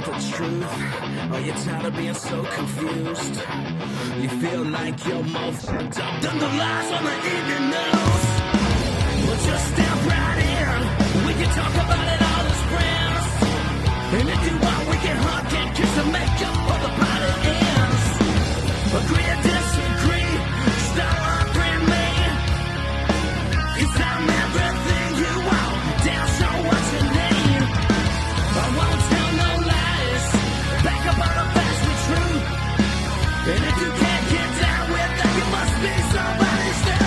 the truth? Are you tired of being so confused? You feel like you're more fucked up than the lies on the evening news? Well, just step right in. We can talk about it all as friends. And if you want, we can hug and kiss and make up for the party ends. Agree or disagree, stop offering me. 'Cause I'm everything you want, damn sure what you need. I won't tell no lies, back up on the facts with truth. And if you can't get down with that, you must be somebody's dude.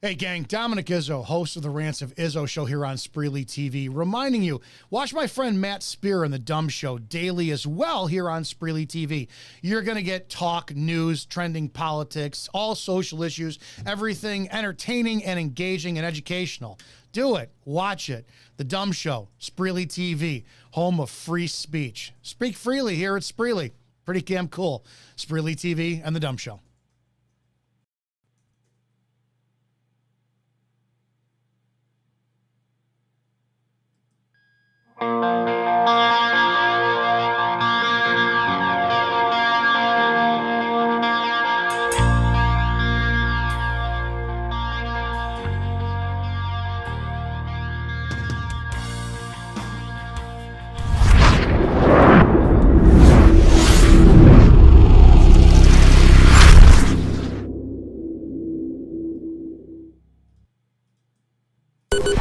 Hey gang, Dominic Izzo, host of the Rants of Izzo show here on Spreely TV, reminding you, watch my friend Matt Spear on the DUM show daily as well here on Spreely TV. You're going to get talk, news, trending politics, all social issues, everything entertaining and engaging and educational. Do it. Watch it. The DUM show, Spreely TV, home of free speech. Speak freely here at Spreely. Pretty damn cool. Spreely TV and the DUM show.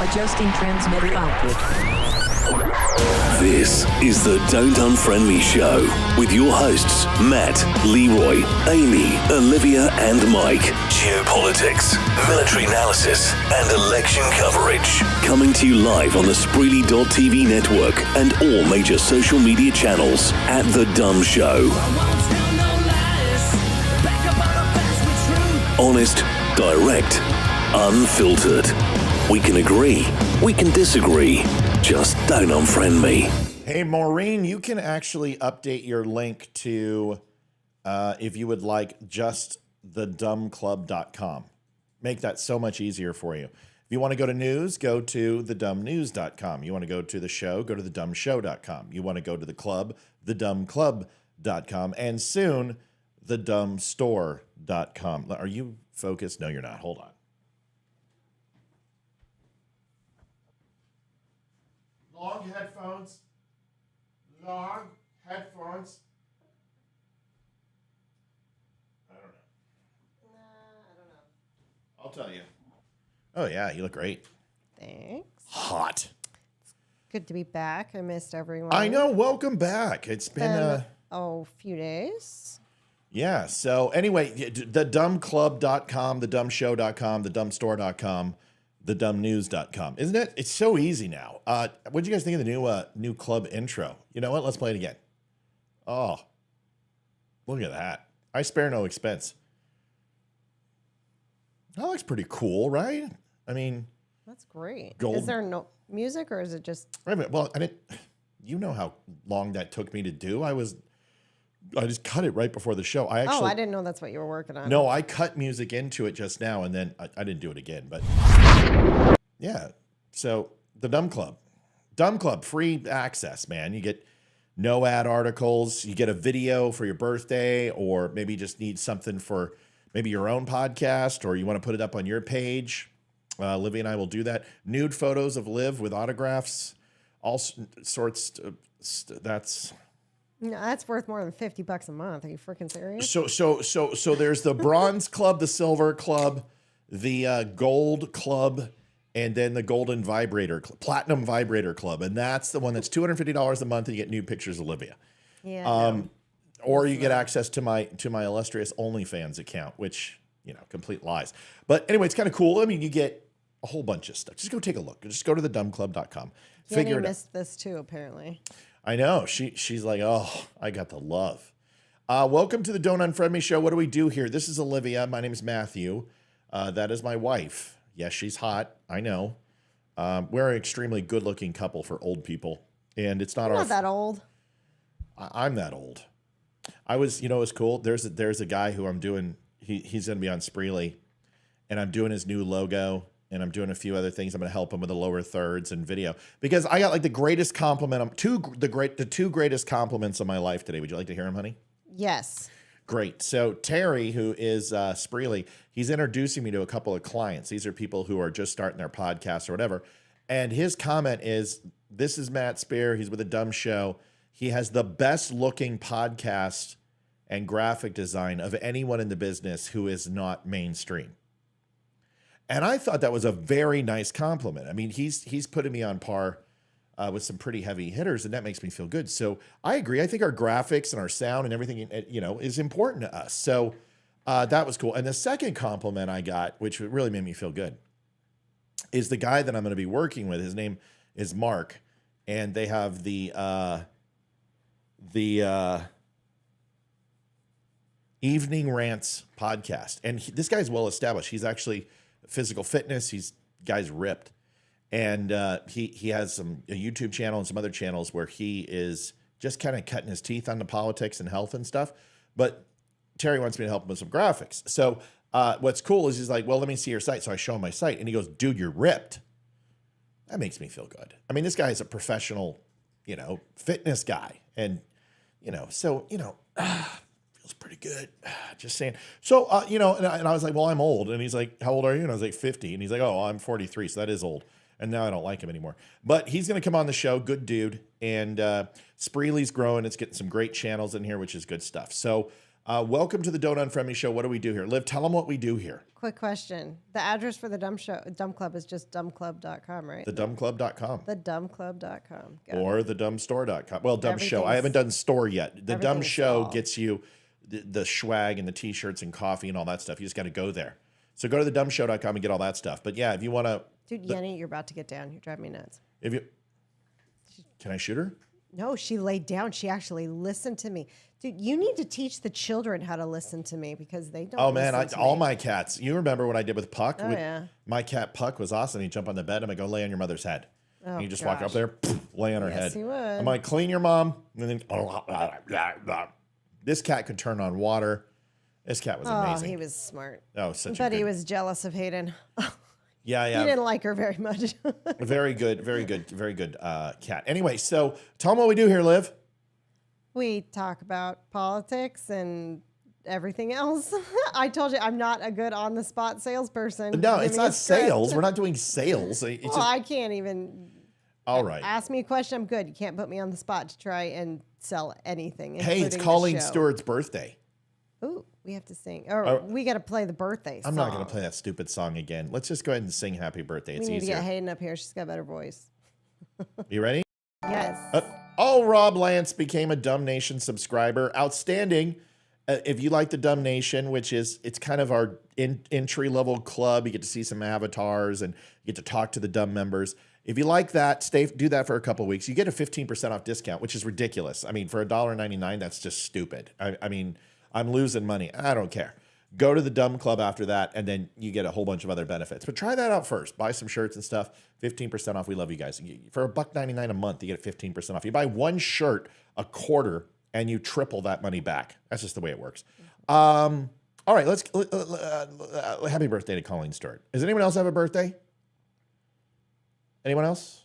Adjusting transmitter output. This is the Don't Unfriend Me Show with your hosts, Matt, Leroy, Amy, Olivia, and Mike. Geopolitics, military analysis, and election coverage. Coming to you live on the Spreely.tv network and all major social media channels at The DUM Show. Honest, direct, unfiltered. We can agree, we can disagree, just don't unfriend me. Hey, Maureen, you can actually update your link to, if you would like, just thedumclub.com. Make that so much easier for you. If you want to go to news, go to thedumnews.com. You want to go to the show, go to thedumshow.com. You want to go to the club, thedumclub.com. And soon, thedumstore.com. Are you focused? No, you're not. Hold on. Long headphones. Long headphones. I don't know. I don't know. I'll tell you. Oh, yeah, you look great. Thanks. Hot. Good to be back. I missed everyone. I know. Welcome back. It's been a few days. Yeah. So anyway, thedumclub.com, thedumshow.com, thedumstore.com, thedumnews.com. Isn't it? It's so easy now. What did you guys think of the new club intro? You know what? Let's play it again. Oh, look at that. I spare no expense. That looks pretty cool, right? I mean, that's great. Gold. Is there no music or is it just? Wait a minute. Well, I didn't. You know how long that took me to do. I just cut it right before the show. I didn't know that's what you were working on. No, I cut music into it just now, and then I didn't do it again. But yeah, so the DUM Club, free access, man. You get no ad articles. You get a video for your birthday, or maybe you just need something for maybe your own podcast, or you want to put it up on your page. Livy and I will do that. Nude photos of Liv with autographs, all sorts. That's. No, that's worth more than $50 a month. Are you freaking serious? So there's the bronze club, the silver club, the gold club, and then the golden vibrator, platinum vibrator club, and that's the one that's $250 a month, and you get nude pictures of Olivia. Yeah. Or you get access to my illustrious OnlyFans account, which complete lies. But anyway, it's kind of cool. I mean, you get a whole bunch of stuff. Just go take a look. Just go to thedumclub.com. Jenny missed this too, apparently. I know. She's like, oh, I got the love. Welcome to the Don't Unfriend Me show. What do we do here? This is Olivia. My name is Matthew. That is my wife. Yes, she's hot. I know. We're an extremely good-looking couple for old people, and it's not I'm not that old. I'm that old. I was, you know, it's cool. There's a guy who I'm doing. He's going to be on Spreely, and I'm doing his new logo, and I'm doing a few other things. I'm going to help him with the lower thirds and video because I got like the greatest compliment. The two greatest compliments of my life today. Would you like to hear them, honey? Yes. Great. So Terry, who is Spreely, he's introducing me to a couple of clients. These are people who are just starting their podcast or whatever. And his comment is, this is Matt Spear. He's with a Dumb Show. He has the best looking podcast and graphic design of anyone in the business who is not mainstream. And I thought that was a very nice compliment. I mean, he's putting me on par with some pretty heavy hitters, and that makes me feel good. So I agree. I think our graphics and our sound and everything, you know, is important to us. So that was cool. And the second compliment I got, which really made me feel good, is the guy that I'm going to be working with. His name is Mark, and they have the Evening Rants podcast. And this guy's well established. He's actually physical fitness. Guy's ripped. And he has a YouTube channel and some other channels where he is just kind of cutting his teeth on the politics and health and stuff. But Terry wants me to help him with some graphics. So what's cool is he's like, well, let me see your site. So I show him my site, and he goes, dude, you're ripped. That makes me feel good. I mean, this guy is a professional, you know, fitness guy. And, you know, so, you know, feels pretty good. Just saying. So, you know, and I was like, well, I'm old. And he's like, how old are you? And I was like, 50. And he's like, oh, I'm 43. So that is old. And now I don't like him anymore. But he's going to come on the show. Good dude. And Spreely's growing. It's getting some great channels in here, which is good stuff. So welcome to the Don't Unfriend Me show. What do we do here? Liv, tell them what we do here. Quick question. The address for the Dumb Club is just dumbclub.com, right? TheDumbClub.com. TheDumbClub.com. Or TheDumbStore.com. Well, Dumb Show. I Everything's- haven't done store yet. The Dumb everything's Show all- gets you the swag and the T-shirts and coffee and all that stuff. You just got to go there. So go to TheDumbShow.com and get all that stuff. But yeah, if you want to... Dude, Yenny, you're about to get down. You're driving me nuts. Can I shoot her? No, she laid down. She actually listened to me. Dude, you need to teach the children how to listen to me because they don't. Oh man, listen to all me. my cats. You remember what I did with Puck? Oh, yeah. My cat Puck was awesome. He'd jump on the bed. I'm like, go lay on your mother's head. Oh, and you just walk up gosh. there, lay on her Yes, head. he would. I'm like, clean your mom. And then this cat could turn on water. This cat was Oh, amazing. he was smart. Oh, such But a he good. was jealous of Hayden. Yeah, He yeah. didn't like her very much. Very good cat. Anyway, so tell them what we do here, Liv. We talk about politics and everything else. I told you I'm not a good on the spot salesperson. No, Give it's me a not script. sales. We're not doing sales. It's Well, just, I can't even all right. ask me a question. I'm good. You can't put me on the spot to try and sell anything. Hey, it's including the Colleen show. Stewart's birthday. Ooh, we have to sing. Or we got to play the birthday song. I'm not going to play that stupid song again. Let's just go ahead and sing happy birthday. We It's need to easier. get Hayden up here. She's got a better voice. You ready? Yes. Rob Lance became a Dumb Nation subscriber. Outstanding. If you like the Dumb Nation, which is, it's kind of our entry level club. You get to see some avatars and you get to talk to the Dumb members. If you like that, do that for a couple of weeks. You get a 15% off discount, which is ridiculous. I mean, for $1.99, that's just stupid. I mean, I'm losing money. I don't care. Go to the Dumb Club after that, and then you get a whole bunch of other benefits. But try that out first. Buy some shirts and stuff. 15% off. We love you guys. For $1.99 a month, you get 15% off. You buy one shirt a quarter, and you triple that money back. That's just the way it works. All right, let's happy birthday to Colleen Stewart. Does anyone else have a birthday? Anyone else?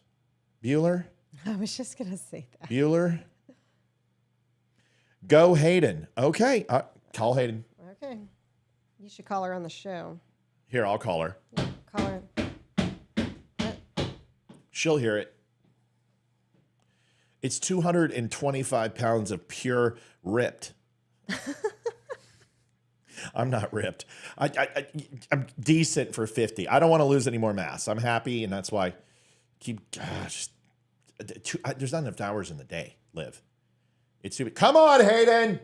Bueller? I was just going to say that. Bueller? Go Hayden. Okay, call Hayden. Okay. You should call her on the show. Here, I'll call her. Call her. She'll hear it. It's 225 pounds of pure ripped. I'm not ripped. I'm decent for 50. I don't want to lose any more mass. I'm happy, and that's why there's not enough hours in the day, Liv. It's stupid. Come on, Hayden.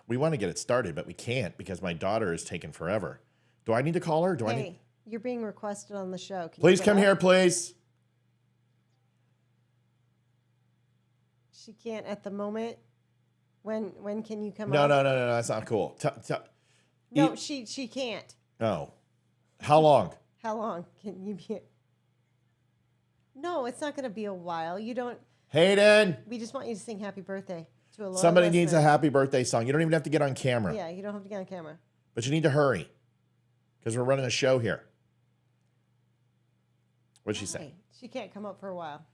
We want to get it started, but we can't because my daughter is taking forever. Do I need to call her? Hey, you're being requested on the show. Can you Please get come up? here, please. She can't at the moment. When can you come No, up? no, no, no, no. That's not cool. No, she can't. Oh. How long? How long can you be? No, it's not going to be a while. You don't. Hayden! We just want you to sing happy birthday to a loyal Somebody needs a listener. happy birthday song. You don't even have to get on camera. Yeah, you don't have to get on camera. But you need to hurry. Because we're running a show here. What'd she say? Hey, she can't come up for a while.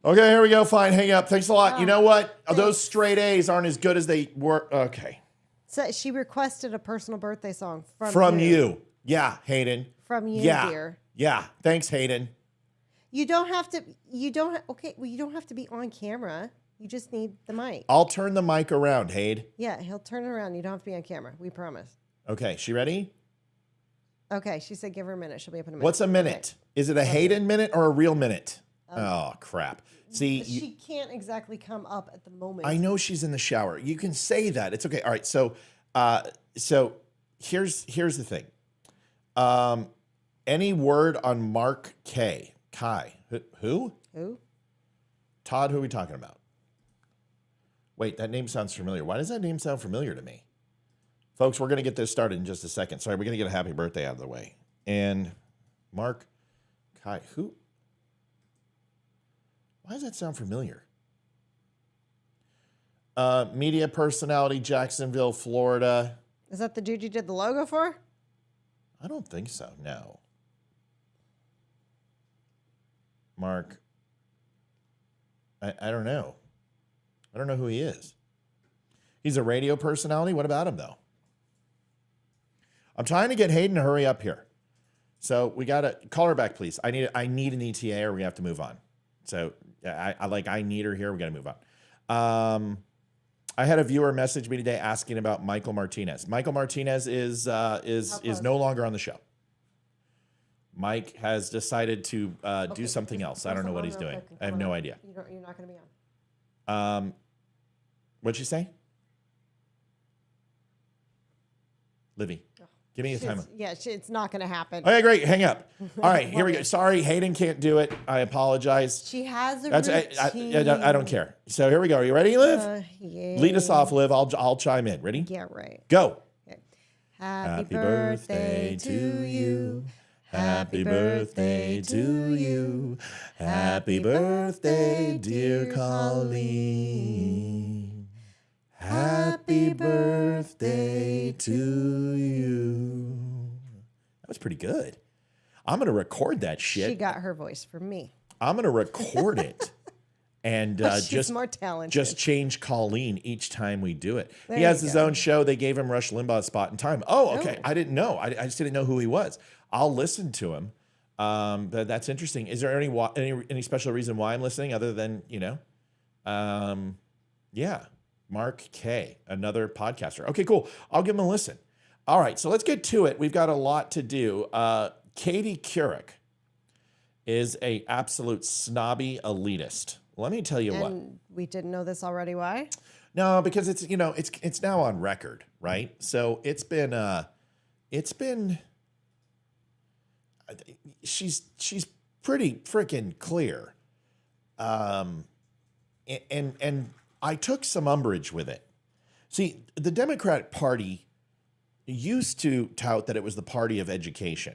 Okay, here we go. Fine, hang up. Thanks a lot. You know what? thanks. Those straight A's aren't as good as they were. Okay. So she requested a personal birthday song From you. Yeah, Hayden. From you, Yeah. dear. Yeah. Thanks, Hayden. You don't have to. You don't. Okay. Well, you don't have to be on camera. You just need the mic. I'll turn the mic around, Hayden. Yeah, he'll turn it around. You don't have to be on camera. We promise. Okay, she ready? Okay. She said, "Give her a minute. She'll be up in a minute." What's a minute? Is it a Hayden minute or a real minute? Oh, crap. See, She can't exactly come up at the moment. I know she's in the shower. You can say that. It's okay. All right. So here's the thing. Any word on Mark Kai? Who? Who? Todd, who are we talking about? Wait, that name sounds familiar. Why does that name sound familiar to me? Folks, we're going to get this started in just a second. Sorry, we're going to get a happy birthday out of the way. And Mark Kai, who? Why does that sound familiar? Media personality, Jacksonville, Florida. Is that the dude you did the logo for? I don't think so, no. Mark, I don't know. I don't know who he is. He's a radio personality? What about him, though? I'm trying to get Hayden to hurry up here. So we got to call her back, please. I need an ETA or we have to move on. So I need her here. We got to move on. I had a viewer message me today asking about Michael Martinez. Michael Martinez is no longer on the show. Mike has decided to do something else. I don't know what he's doing. I have no idea. You're not going to be on. What'd you say? Livy, give me a timer. Yeah, it's not going to happen. Okay, great. Hang up. All right, here we go. Sorry, Hayden can't do it. I apologize. She has a routine. I don't care. So here we go. Are you ready, Liv? Yeah. Lead us off, Liv. I'll chime in. Ready? Yeah, right. Go. Okay. Happy birthday to you. Happy birthday to you. Happy birthday, dear Colleen. Happy birthday to you. That was pretty good. I'm going to record that shit. She got her voice from me. I'm going to record it and She's more talented. just change Colleen each time we do it. There He has you his go. own show. They gave him Rush Limbaugh's spot and time. Oh, okay. Oh. I didn't know. I just didn't know who he was. I'll listen to him. But that's interesting. Is there any special reason why I'm listening other than, yeah, Mark K, another podcaster. Okay, cool. I'll give him a listen. All right, so let's get to it. We've got a lot to do. Katie Couric is a absolute snobby elitist. Let me tell you what. We didn't know this already. Why? No, because it's now on record, right? So it's been she's pretty freaking clear. And I took some umbrage with it. See, the Democratic Party used to tout that it was the party of education,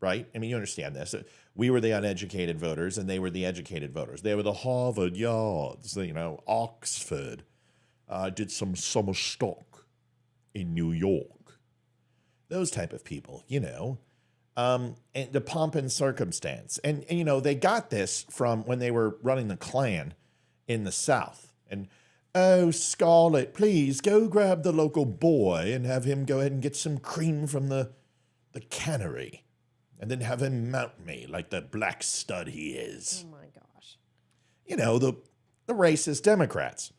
right? I mean, you understand this. We were the uneducated voters and they were the educated voters. They were the Harvard Yards, Oxford. Did some summer stock in New York. Those type of people, and the pomp and circumstance. And they got this from when they were running the Klan in the South. And, oh, Scarlett, please go grab the local boy and have him go ahead and get some cream from the cannery. And then have him mount me like the black stud he is. Oh my gosh. The racist Democrats.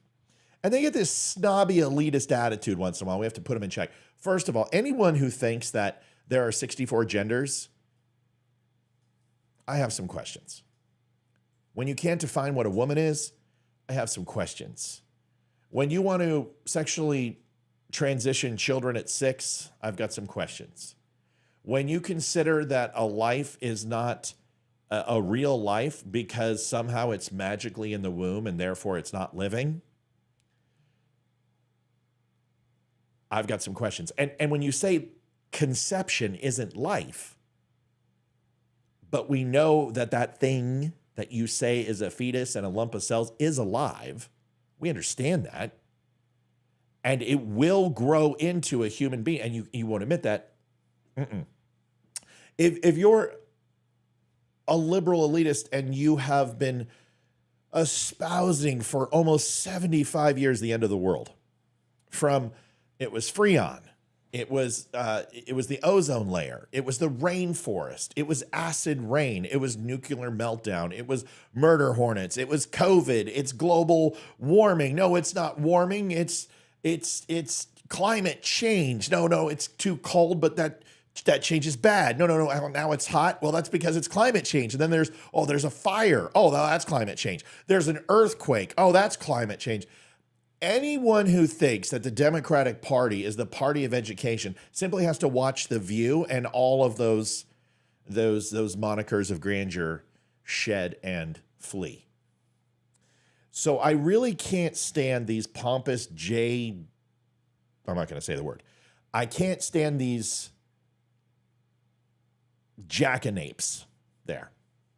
And they get this snobby elitist attitude once in a while. We have to put them in check. First of all, anyone who thinks that there are 64 genders, I have some questions. When you can't define what a woman is, I have some questions. When you want to sexually transition children at 6, I've got some questions. When you consider that a life is not a real life because somehow it's magically in the womb and therefore it's not living? I've got some questions. And when you say conception isn't life, but we know that that thing that you say is a fetus and a lump of cells is alive, we understand that. And it will grow into a human being. And you won't admit that. If you're a liberal elitist and you have been espousing for almost 75 years the end of the world, from it was Freon, it was the ozone layer, it was the rainforest, it was acid rain, it was nuclear meltdown, it was murder hornets, it was COVID, it's global warming. No, it's not warming. It's climate change. No, it's too cold, but that change is bad. No, now it's hot. Well, that's because it's climate change. And then there's a fire. Oh, that's climate change. There's an earthquake. Oh, that's climate change. Anyone who thinks that the Democratic Party is the party of education simply has to watch The View and all of those monikers of grandeur shed and flee. So I really can't stand these pompous I'm not going to say the word. I can't stand these jackanapes there.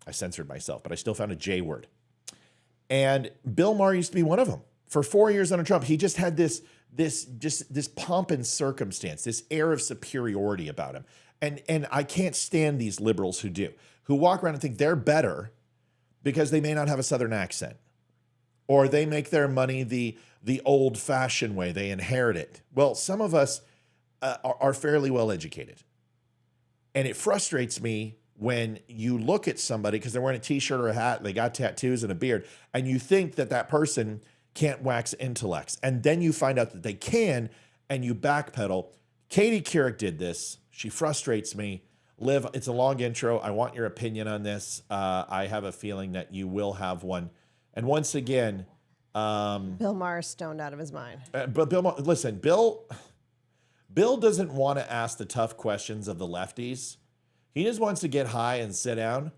I censored myself, but I still found a J word. And Bill Maher used to be one of them. For 4 years under Trump, he just had this pomp and circumstance, this air of superiority about him. And I can't stand these liberals who walk around and think they're better because they may not have a Southern accent, or they make their money the old-fashioned way. They inherit it. Well, some of us are fairly well educated. And it frustrates me when you look at somebody because they're wearing a T-shirt or a hat, and they got tattoos and a beard, and you think that person can't wax intellects. And then you find out that they can, and you backpedal. Katie Couric did this. She frustrates me. Liv, it's a long intro. I want your opinion on this. I have a feeling that you will have one. And once again, Bill Maher is stoned out of his mind. But Bill doesn't want to ask the tough questions of the lefties. He just wants to get high and sit down.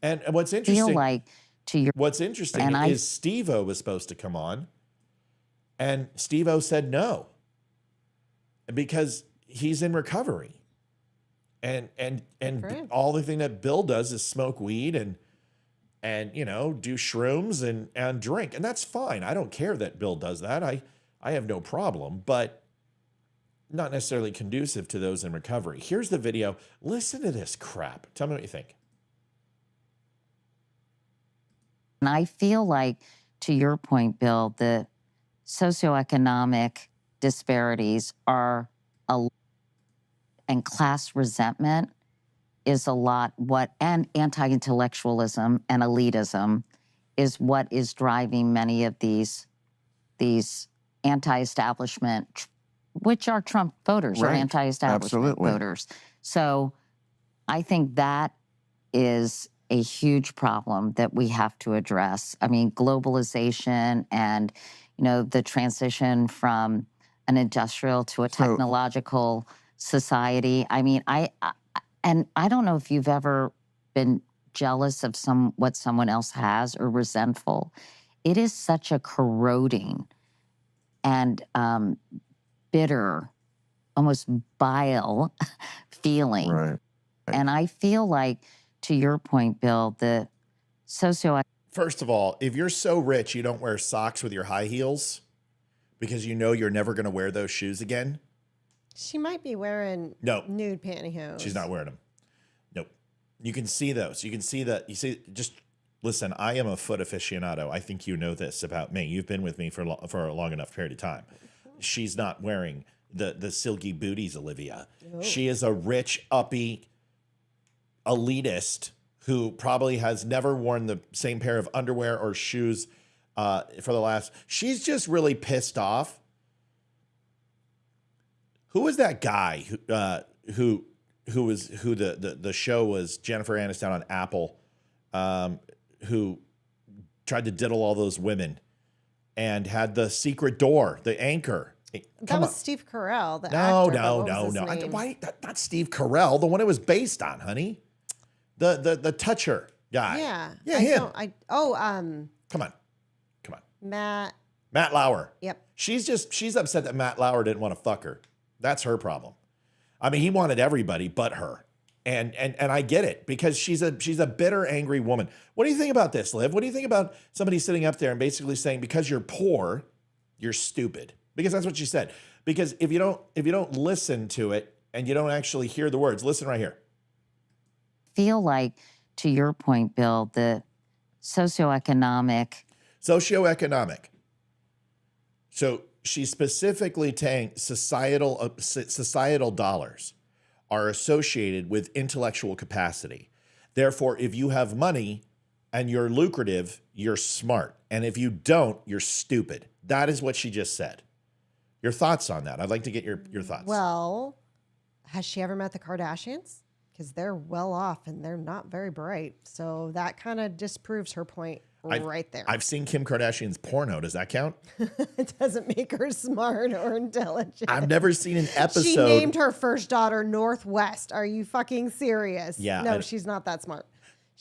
And what's interesting, is Steve-O was supposed to come on, and Steve-O said no because he's in recovery. And all the thing that Bill does is smoke weed and do shrooms and drink. And that's fine. I don't care that Bill does that. I have no problem, but not necessarily conducive to those in recovery. Here's the video. Listen to this crap. Tell me what you think. And I feel like, to your point, Bill, the socioeconomic disparities are and class resentment is a lot and anti-intellectualism and elitism is what is driving many of these anti-establishment, which are Trump voters or anti-establishment voters. So I think that is a huge problem that we have to address. I mean, globalization and, the transition from an industrial to a technological society. I mean, I don't know if you've ever been jealous of what someone else has or resentful. It is such a corroding and bitter, almost bile feeling. Right. And I feel like, to your point, Bill, the First of all, if you're so rich you don't wear socks with your high heels because you're never going to wear those shoes again. She might be wearing nude pantyhose. She's not wearing them. Nope. You can see those. You can see that. You see, just listen, I am a foot aficionado. I think you know this about me. You've been with me for a long enough period of time. She's not wearing the silky booties, Olivia. Oh. She is a rich, uppy elitist who probably has never worn the same pair of underwear or shoes for the last. She's just really pissed off. Who was that guy who the show was Jennifer Aniston on Apple, who tried to diddle all those women and had the secret door, the anchor. That was Steve Carell, the actor. No. Why not Steve Carell? The one it was based on, honey. The toucher. guy. Yeah, him. Come on. Matt Lauer. Yep. She's upset that Matt Lauer didn't want to fuck her. That's her problem. I mean, he wanted everybody but her. And I get it, because she's a bitter, angry woman. What do you think about this, Liv? What do you think about somebody sitting up there and basically saying, because you're poor, you're stupid? Because that's what she said. Because if you don't listen to it and you don't actually hear the words, listen right here. Feel like, to your point, Bill, the socioeconomic. So she's specifically saying societal dollars are associated with intellectual capacity. Therefore, if you have money and you're lucrative, you're smart. And if you don't, you're stupid. That is what she just said. Your thoughts on that? I'd like to get your thoughts. Well, has she ever met the Kardashians? Because they're well off and they're not very bright. So that kind of disproves her point right there. I've seen Kim Kardashian's porno. Does that count? It doesn't make her smart or intelligent. I've never seen an episode. She named her first daughter Northwest. Are you fucking serious? Yeah. No, she's not that smart.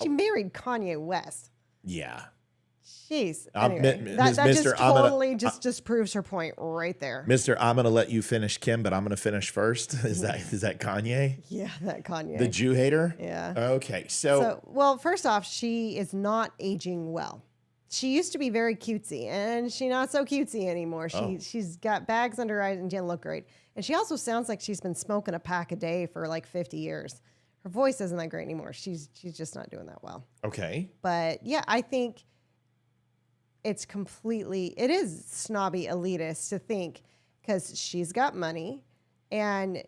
She married Kanye West. Yeah. Jeez. Anyway, that just totally disproves her point right there. Mr. I'm going to let you finish, Kim, but I'm going to finish first. Is that Kanye? Yeah, that Kanye. The Jew hater? Yeah. Okay. So, well, first off, she is not aging well. She used to be very cutesy, and she's not so cutesy anymore. She's got bags under her eyes and didn't look great. And she also sounds like she's been smoking a pack a day for like 50 years. Her voice isn't that great anymore. She's just not doing that well. Okay. But yeah, I think it is snobby elitist to think, because she's got money and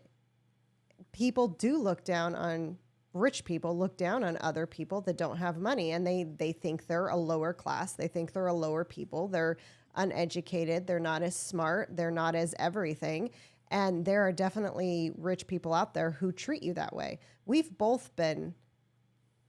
rich people look down on other people that don't have money, and they think they're a lower class. They think they're a lower people. They're uneducated. They're not as smart. They're not as everything. And there are definitely rich people out there who treat you that way. We've both been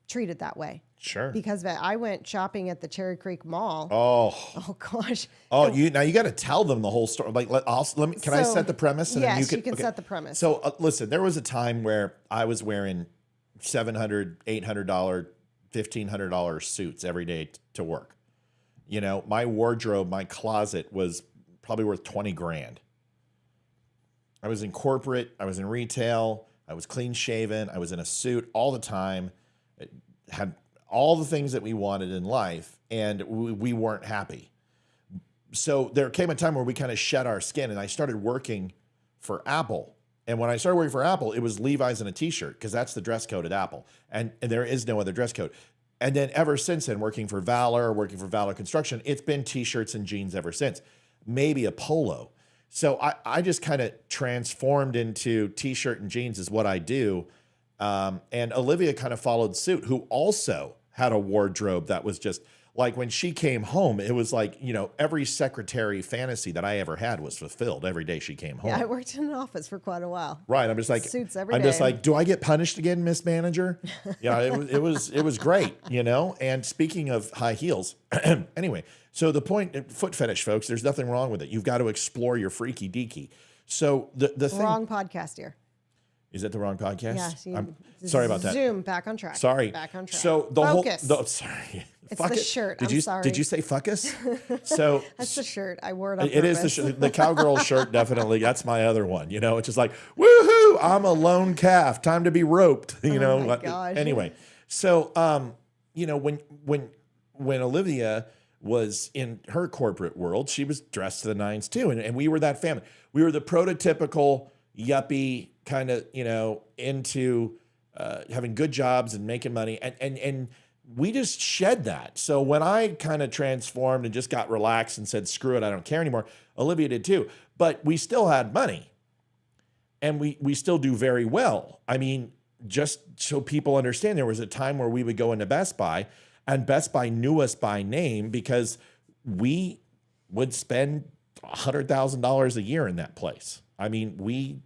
treated that way. Sure. Because I went shopping at the Cherry Creek Mall. Oh gosh. Oh, you got to tell them the whole story. Like, can I set the premise? And yes, then you can set the premise. So listen, there was a time where I was wearing $700, $800, $1,500 suits every day to work. You know, my wardrobe, my closet was probably worth 20 grand. I was in corporate, I was in retail, I was clean shaven, I was in a suit all the time. It had all the things that we wanted in life, and we weren't happy. So there came a time where we kind of shed our skin, and I started working for Apple. And when I started working for Apple, it was Levi's and a t-shirt, because that's the dress code at Apple. And there is no other dress code. And then ever since then, working for Valor Construction, it's been t-shirts and jeans ever since. Maybe a polo. So I just kind of transformed into t-shirt and jeans is what I do. And Olivia kind of followed suit, who also had a wardrobe that was just like, when she came home, it was like, you know, every secretary fantasy that I ever had was fulfilled every day she came home. Yeah, I worked in an office for quite a while. Right. I'm just like, suits every day. I'm just like, do I get punished again, Miss Manager? Yeah, it was great, you know? And speaking of high heels, anyway, so the point, foot fetish, folks, there's nothing wrong with it. You've got to explore your freaky deaky. So the thing. Wrong podcast here. Is that the wrong podcast? Yes. I'm sorry about that. Zoom, back on track. Sorry. Back on track. So the Focus. Sorry. It's the shirt. I'm sorry. Did you say fuckus? So that's the shirt. I wore it on It is the cowgirl shirt, definitely. That's my other one. You know, it's just like, woohoo, I'm a lone calf. Time to be roped. You know. My gosh. Anyway, so you know, when Olivia was in her corporate world, she was dressed to the nines too, and we were that family. We were the prototypical yuppie kind of, you know, into having good jobs and making money, and we just shed that. So when I kind of transformed and just got relaxed and said, screw it, I don't care anymore, Olivia did too. But we still had money, and we still do very well. I mean, just so people understand, there was a time where we would go into Best Buy, and Best Buy knew us by name because we would spend $100,000 a year in that place. I mean, we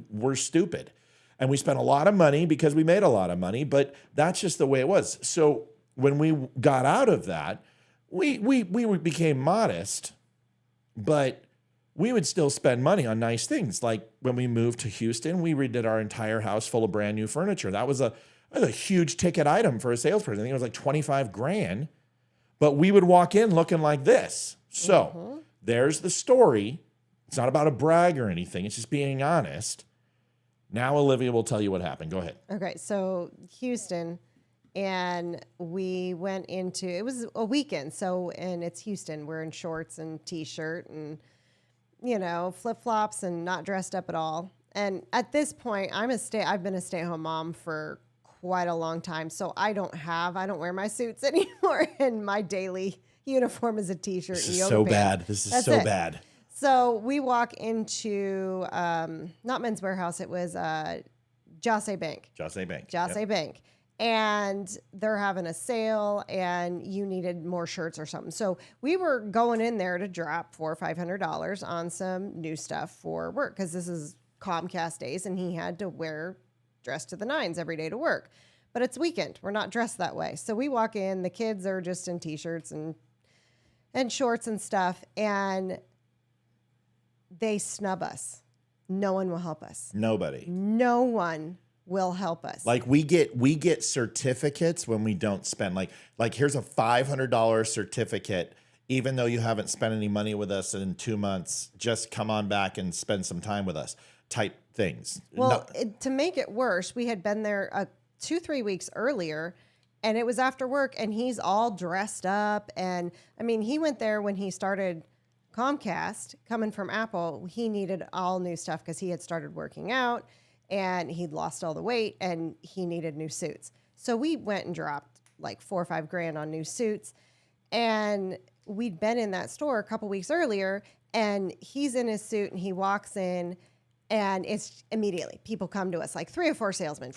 were stupid, and we spent a lot of money because we made a lot of money, but that's just the way it was. So when we got out of that, we became modest, but we would still spend money on nice things. Like when we moved to Houston, we redid our entire house full of brand new furniture. That was a That was a huge ticket item for a salesperson. I think it was like 25 grand. But we would walk in looking like this. So there's the story. It's not about a brag or anything. It's just being honest. Now Olivia will tell you what happened. Go ahead. Okay, so Houston, and we went into, it was a weekend, so, and it's Houston. We're in shorts and T-shirt and, you know, flip-flops and not dressed up at all. And at this point, I've been a stay-at-home mom for quite a long time, so I don't wear my suits anymore, and my daily uniform is a T-shirt and yoga pants. Bad. This is so bad. So we walk into, not Men's Warehouse, it was Jase Bank. Jase Bank. And they're having a sale, and you needed more shirts or something. So we were going in there to drop $400 or $500 on some new stuff for work, because this is Comcast days, and he had to wear dressed to the nines every day to work. But it's weekend. We're not dressed that way. So we walk in. The kids are just in T-shirts and shorts and stuff, and they snub us. No one will help us. Nobody. No one will help us. Like we get certificates when we don't spend. Like here's a $500 certificate. Even though you haven't spent any money with us in 2 months, just come on back and spend some time with us. Type things. Well, to make it worse, we had been there 2-3 weeks earlier, and it was after work, and he's all dressed up. And I mean, he went there when he started Comcast, coming from Apple. He needed all new stuff because he had started working out and he'd lost all the weight, and he needed new suits. So we went and dropped like $4 or $5 grand on new suits. And we'd been in that store a couple weeks earlier, and he's in his suit, and he walks in, and it's immediately people come to us, like 3 or 4 salesmen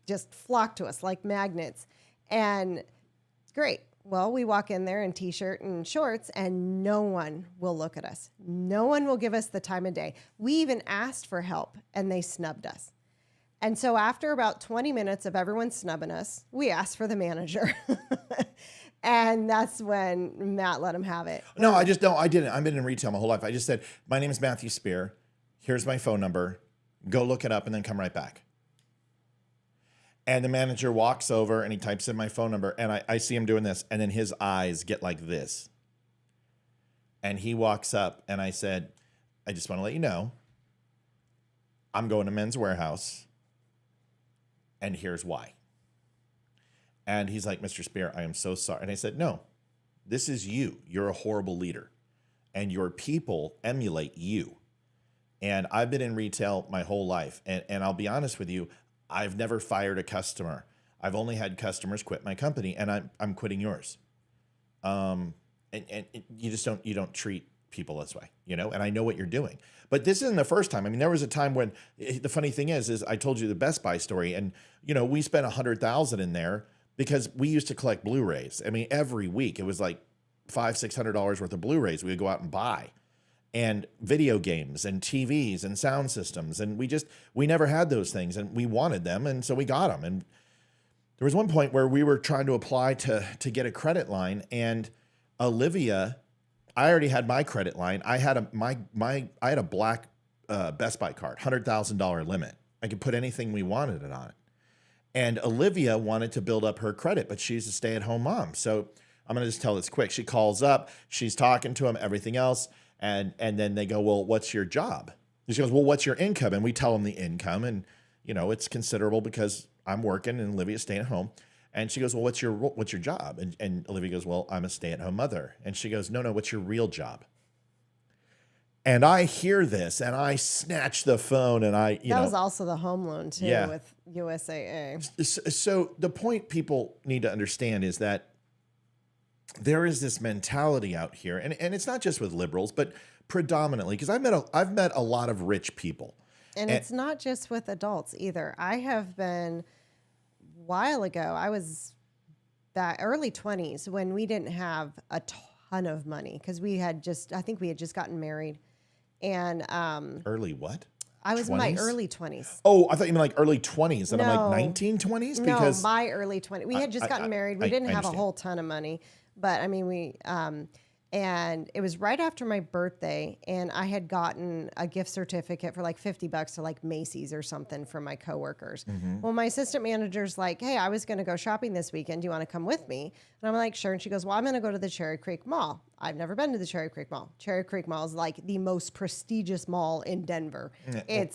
just flock to us like magnets. And it's great. Well, we walk in there in T-shirt and shorts, and no one will look at us. No one will give us the time of day. We even asked for help, and they snubbed us. And so after about 20 minutes of everyone snubbing us, we asked for the manager. And that's when Matt let him have it. No, I didn't. I've been in retail my whole life. I just said, my name is Matthew Spear. Here's my phone number. Go look it up and then come right back. And the manager walks over and he types in my phone number, and I see him doing this, and then his eyes get like this. And he walks up, and I said, I just want to let you know, I'm going to Men's Warehouse, and here's why. And he's like, Mr. Spear, I am so sorry. And I said, no, this is you. You're a horrible leader, and your people emulate you. And I've been in retail my whole life. And I'll be honest with you, I've never fired a customer. I've only had customers quit my company, and I'm quitting yours. And you just don't treat people this way, you know? And I know what you're doing. But this isn't the first time. I mean, there was a time when the funny thing is I told you the Best Buy story, and you know, we spent $100,000 in there because we used to collect Blu-rays. I mean, every week it was like $500-600 worth of Blu-rays we would go out and buy. And video games and TVs and sound systems. And we never had those things, and we wanted them. And so we got them. And there was one point where we were trying to apply to get a credit line, and Olivia, I already had my credit line. I had I had a black Best Buy card, $100,000 limit. I could put anything we wanted it on it. And Olivia wanted to build up her credit, but she's a stay-at-home mom. So I'm going to just tell this quick. She calls up, she's talking to him, everything else. And then they go, well, what's your job? And she goes, well, what's your income? And we tell them the income. And, you know, it's considerable because I'm working and Olivia's staying at home. And she goes, well, what's your job? And Olivia goes, well, I'm a stay-at-home mother. And she goes, no, what's your real job? And I hear this, and I snatch the phone, and that was also the home loan, too, with USAA. So the point people need to understand is that there is this mentality out here, and it's not just with liberals, but predominantly, because I've met a lot of rich people. And it's not just with adults either. I have been, a while ago, I was that early 20s when we didn't have a ton of money, because I think we had just gotten married. And early what? I was 20s? in my early 20s. Oh, I thought you meant like early 20s, and No. I'm like 1920s? No, my early 20s. We had just gotten married. We didn't have a whole ton of money. But I mean, And it was right after my birthday, and I had gotten a gift certificate for like $50 to like Macy's or something for my coworkers. Well, my assistant manager's like, hey, I was going to go shopping this weekend. Do you want to come with me? And I'm like, sure. And she goes, well, I'm going to go to the Cherry Creek Mall. I've never been to the Cherry Creek Mall. Cherry Creek Mall is like the most prestigious mall in Denver. I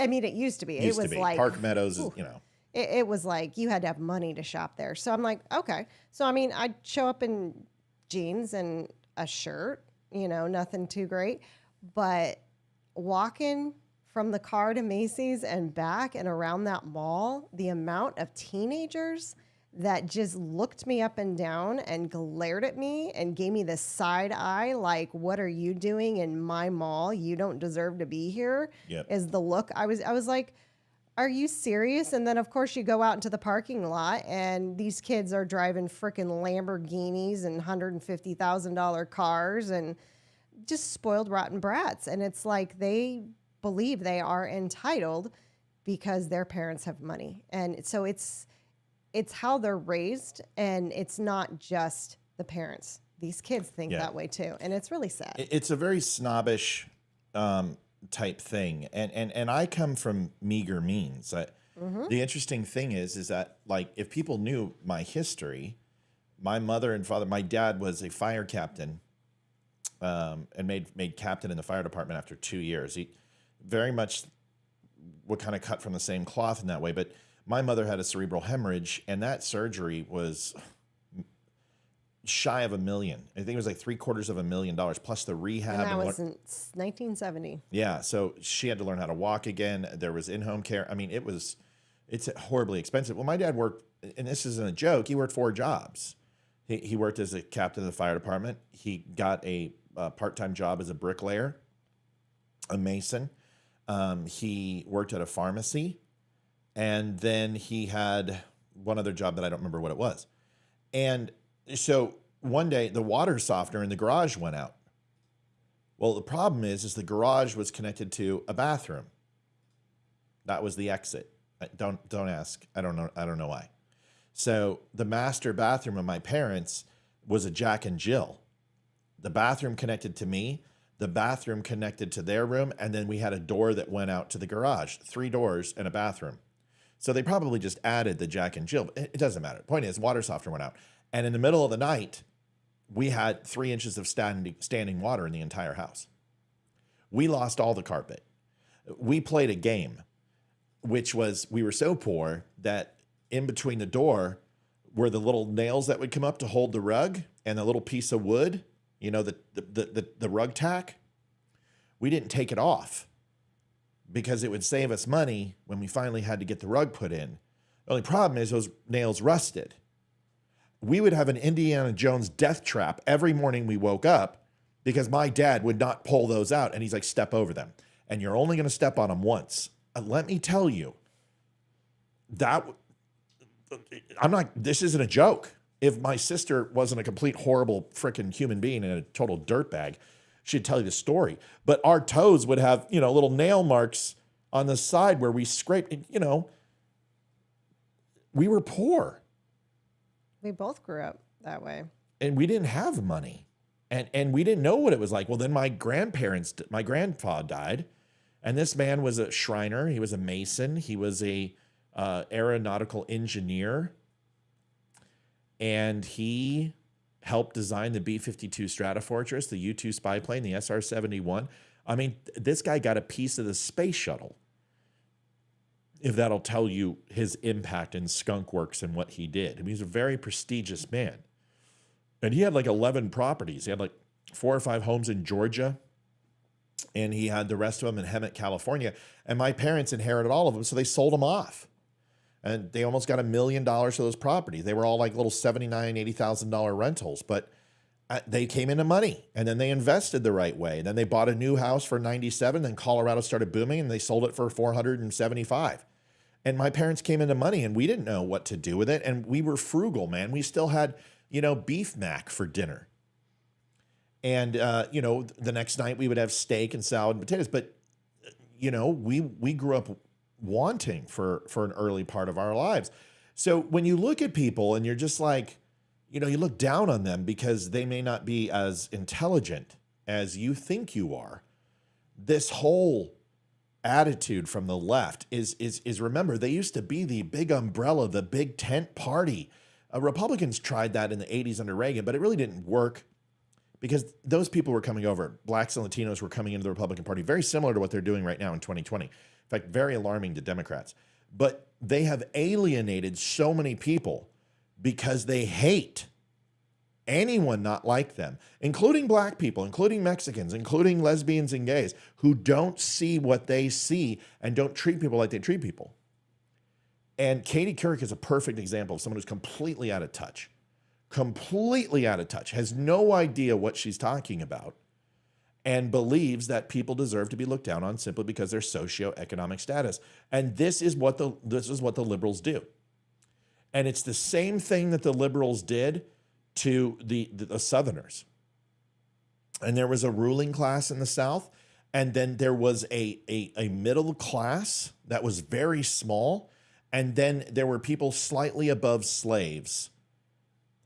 mean, it used to be. It was like Park Meadows, you know. It was like you had to have money to shop there. So I'm like, okay. So I mean, I'd show up in jeans and a shirt, you know, nothing too great. But walking from the car to Macy's and back and around that mall, the amount of teenagers that just looked me up and down and glared at me and gave me the side eye, like, what are you doing in my mall? You don't deserve to be here. Is the look. I was like, are you serious? And then, of course, you go out into the parking lot, and these kids are driving frickin' Lamborghinis and $150,000 cars and just spoiled, rotten brats. And it's like they believe they are entitled because their parents have money. And so it's how they're raised, and it's not just the parents. These kids think that way, too. And it's really sad. It's a very snobbish type thing, and I come from meager means. The interesting thing is that, like, if people knew my history, my mother and father, my dad was a fire captain, and made captain in the fire department after 2 years. He very much would kind of cut from the same cloth in that way. But my mother had a cerebral hemorrhage, and that surgery was shy of $1 million. I think it was like $750,000 plus the rehab. And that was in 1970. Yeah, so she had to learn how to walk again. There was in-home care. I mean, it's horribly expensive. Well, my dad worked, and this isn't a joke, he worked 4 jobs. He worked as a captain of the fire department. He got a part-time job as a bricklayer, a mason. He worked at a pharmacy, and then he had one other job that I don't remember what it was. And so one day the water softener in the garage went out. Well, the problem is the garage was connected to a bathroom. That was the exit. Don't ask. I don't know why. So the master bathroom of my parents was a Jack and Jill. The bathroom connected to me, the bathroom connected to their room, and then we had a door that went out to the garage. 3 doors and a bathroom. So they probably just added the Jack and Jill. It doesn't matter. The point is, water softener went out. And in the middle of the night, we had 3 inches of standing water in the entire house. We lost all the carpet. We played a game, which was, we were so poor that in between the door were the little nails that would come up to hold the rug and the little piece of wood, you know, the rug tack. We didn't take it off because it would save us money when we finally had to get the rug put in. The only problem is those nails rusted. We would have an Indiana Jones death trap every morning we woke up because my dad would not pull those out. And he's like, step over them. And you're only going to step on them once. Let me tell you, this isn't a joke. If my sister wasn't a complete horrible freaking human being and a total dirtbag, she'd tell you the story. But our toes would have, you know, little nail marks on the side where we scraped, you know, we were poor. We both grew up that way. And we didn't have money. And we didn't know what it was like. Well, then my grandpa died. And this man was a Shriner. He was a mason. He was a aeronautical engineer. And he helped design the B-52 Stratofortress, the U-2 spy plane, the SR-71. I mean, this guy got a piece of the space shuttle. If that'll tell you his impact in skunk works and what he did. I mean, he's a very prestigious man. And he had like 11 properties. He had like 4 or 5 homes in Georgia. And he had the rest of them in Hemet, California. And my parents inherited all of them, so they sold them off. And they almost got $1 million for those properties. They were all like little $79,000, $80,000 rentals. But they came into money, and then they invested the right way. And then they bought a new house for $97,000. Then Colorado started booming, and they sold it for $475,000. And my parents came into money, and we didn't know what to do with it. And we were frugal, man. We still had, you know, beef mac for dinner. And, you know, the next night we would have steak and salad and potatoes. But, you know, we grew up wanting for an early part of our lives. So when you look at people and you're just like, you know, you look down on them because they may not be as intelligent as you think you are. This whole attitude from the left is remember, they used to be the big umbrella, the big tent party. Republicans tried that in the 80s under Reagan, but it really didn't work because those people were coming over. Blacks and Latinos were coming into the Republican Party, very similar to what they're doing right now in 2020. In fact, very alarming to Democrats. But they have alienated so many people because they hate anyone not like them, including black people, including Mexicans, including lesbians and gays, who don't see what they see and don't treat people like they treat people. And Katie Couric is a perfect example of someone who's completely out of touch, has no idea what she's talking about, and believes that people deserve to be looked down on simply because of their socioeconomic status. And this is what the liberals do. And it's the same thing that the liberals did to the Southerners. And there was a ruling class in the South, and then there was a middle class that was very small, and then there were people slightly above slaves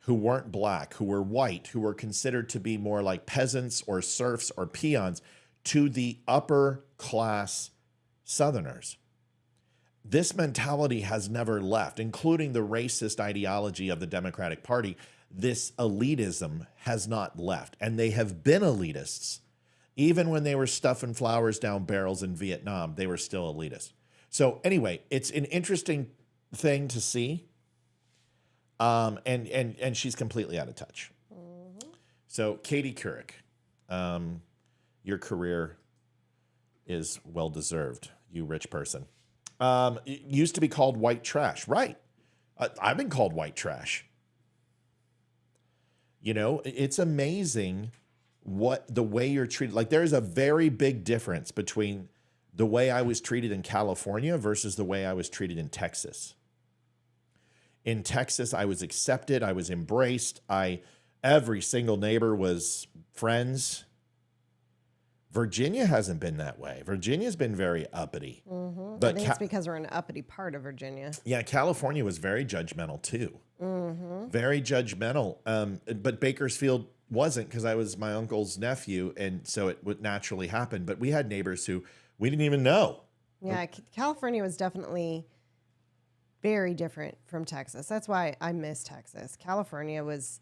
who weren't black, who were white, who were considered to be more like peasants or serfs or peons, to the upper class Southerners. This mentality has never left, including the racist ideology of the Democratic Party. This elitism has not left, and they have been elitists. Even when they were stuffing flowers down barrels in Vietnam, they were still elitists. So anyway, it's an interesting thing to see, and she's completely out of touch. Mm-hmm. So Katie Couric, your career is well-deserved, you rich person. It used to be called white trash, right? I've been called white trash. You know, it's amazing the way you're treated. Like, there is a very big difference between the way I was treated in California versus the way I was treated in Texas. In Texas, I was accepted. I was embraced. Every single neighbor was friends. Virginia hasn't been that way. Virginia's been very uppity. Mm-hmm. But I think it's because we're in an uppity part of Virginia. Yeah, California was very judgmental too. Mm-hmm. Very judgmental. But Bakersfield wasn't, because I was my uncle's nephew, and so it would naturally happen. But we had neighbors who we didn't even know. Yeah, California was definitely very different from Texas. That's why I miss Texas. California was...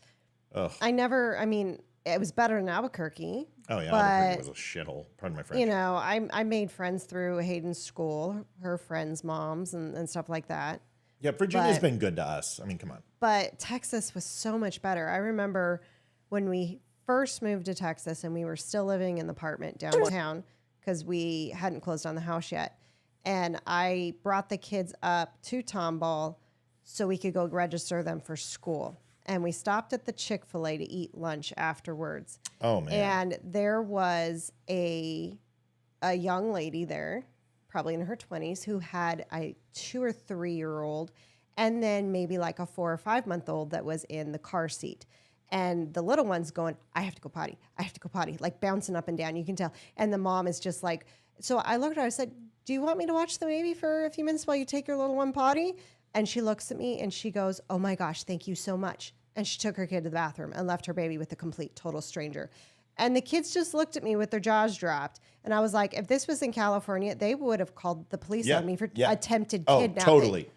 it was better than Albuquerque. Oh, yeah, Albuquerque was a shithole. Pardon my French. You know, I made friends through Hayden's school, her friends' moms, and stuff like that. Yeah, Virginia's been good to us. I mean, come on. But Texas was so much better. I remember when we first moved to Texas and we were still living in the apartment downtown because we hadn't closed on the house yet. And I brought the kids up to Tomball so we could go register them for school. And we stopped at the Chick-fil-A to eat lunch afterwards. Oh, man. And there was a young lady there, probably in her 20s, who had a 2 or 3 year old, and then maybe like a 4 or 5 month old that was in the car seat. And the little one's going, I have to go potty, like bouncing up and down, you can tell. And the mom is just like, so I looked at her, I said, do you want me to watch the baby for a few minutes while you take your little one potty? And she looks at me and she goes, oh my gosh, thank you so much. And she took her kid to the bathroom and left her baby with a complete, total stranger. And the kids just looked at me with their jaws dropped. And I was like, if this was in California, they would have called the police on me for attempted kidnapping. Totally.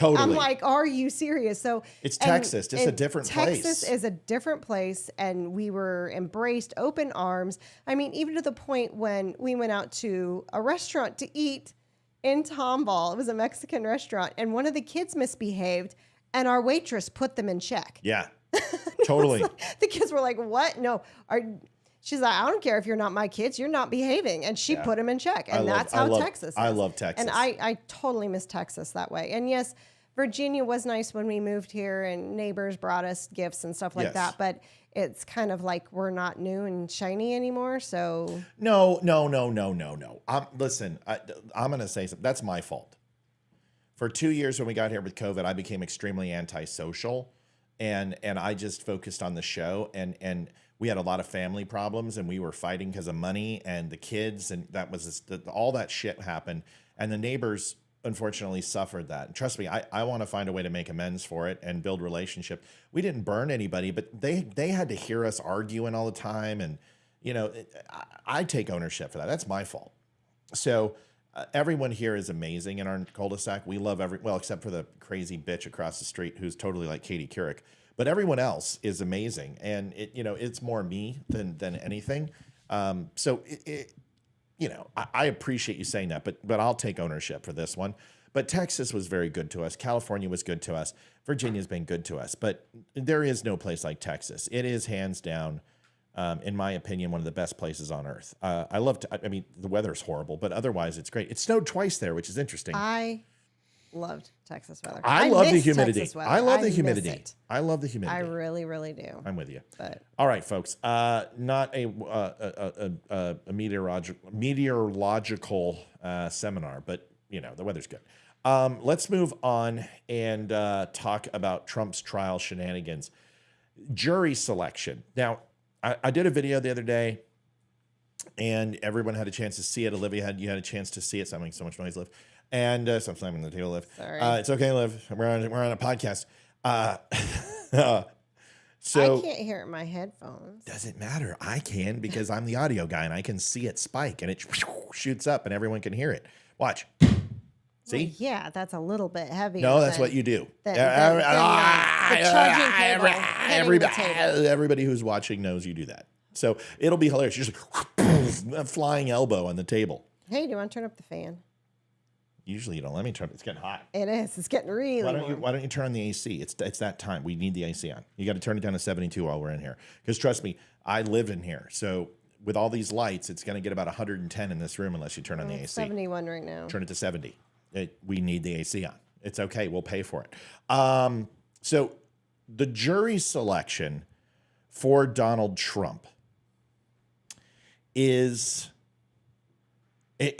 I'm like, are you serious? So it's Texas, just a different place. Texas is a different place, and we were embraced, open arms. I mean, even to the point when we went out to a restaurant to eat in Tomball. It was a Mexican restaurant, and one of the kids misbehaved, and our waitress put them in check. Yeah, totally. The kids were like, what? No. She's like, I don't care if you're not my kids. You're not behaving. And she put them in check. And that's how Texas is. I love Texas. And I totally miss Texas that way. And yes, Virginia was nice when we moved here, and neighbors brought us gifts and stuff like that. But it's kind of like we're not new and shiny anymore. So no. Listen, I'm going to say something. That's my fault. For 2 years when we got here with COVID, I became extremely antisocial, and I just focused on the show, and we had a lot of family problems, and we were fighting because of money and the kids, and that was all that shit happened. And the neighbors unfortunately suffered that. And trust me, I want to find a way to make amends for it and build relationship. We didn't burn anybody, but they had to hear us arguing all the time. And, you know, I take ownership for that. That's my fault. So everyone here is amazing in our cul-de-sac. We love well, except for the crazy bitch across the street who's totally like Katie Couric. But everyone else is amazing. And, it's more me than anything. So you know, I appreciate you saying that, but I'll take ownership for this one. But Texas was very good to us. California was good to us. Virginia's been good to us. But there is no place like Texas. It is hands down, in my opinion, one of the best places on earth. I mean, the weather's horrible, but otherwise it's great. It snowed twice there, which is interesting. I loved Texas weather. I love the humidity. I love the humidity. I love the humidity. I really, really do. I'm with you. But all right, folks. Not a meteorological seminar, but the weather's good. Let's move on and talk about Trump's trial shenanigans. Jury selection. Now, I did a video the other day, and everyone had a chance to see it. Olivia, you had a chance to see it. So I'm making so much noise, Liv. And so I'm slamming the table, Liv. Sorry. It's okay, Liv. We're on a podcast. So I can't hear it in my headphones. Doesn't matter. I can, because I'm the audio guy and I can see it spike and it shoots up and everyone can hear it. Watch. See? Well, yeah, that's a little bit heavier. No, that's what you do. The charging cable hitting the table. Everybody who's watching knows you do that. So it'll be hilarious. You're just like a flying elbow on the table. Hey, do you want to turn up the fan? Usually you don't let me turn. It's getting hot. It is. It's getting really warm. Why don't you turn on the AC? It's that time. We need the AC on. You got to turn it down to 72 while we're in here. Because trust me, I live in here. So with all these lights, it's going to get about 110 in this room unless you turn on the AC. 71 right now. Turn it to 70. We need the AC on. It's okay. We'll pay for it. So the jury selection for Donald Trump is,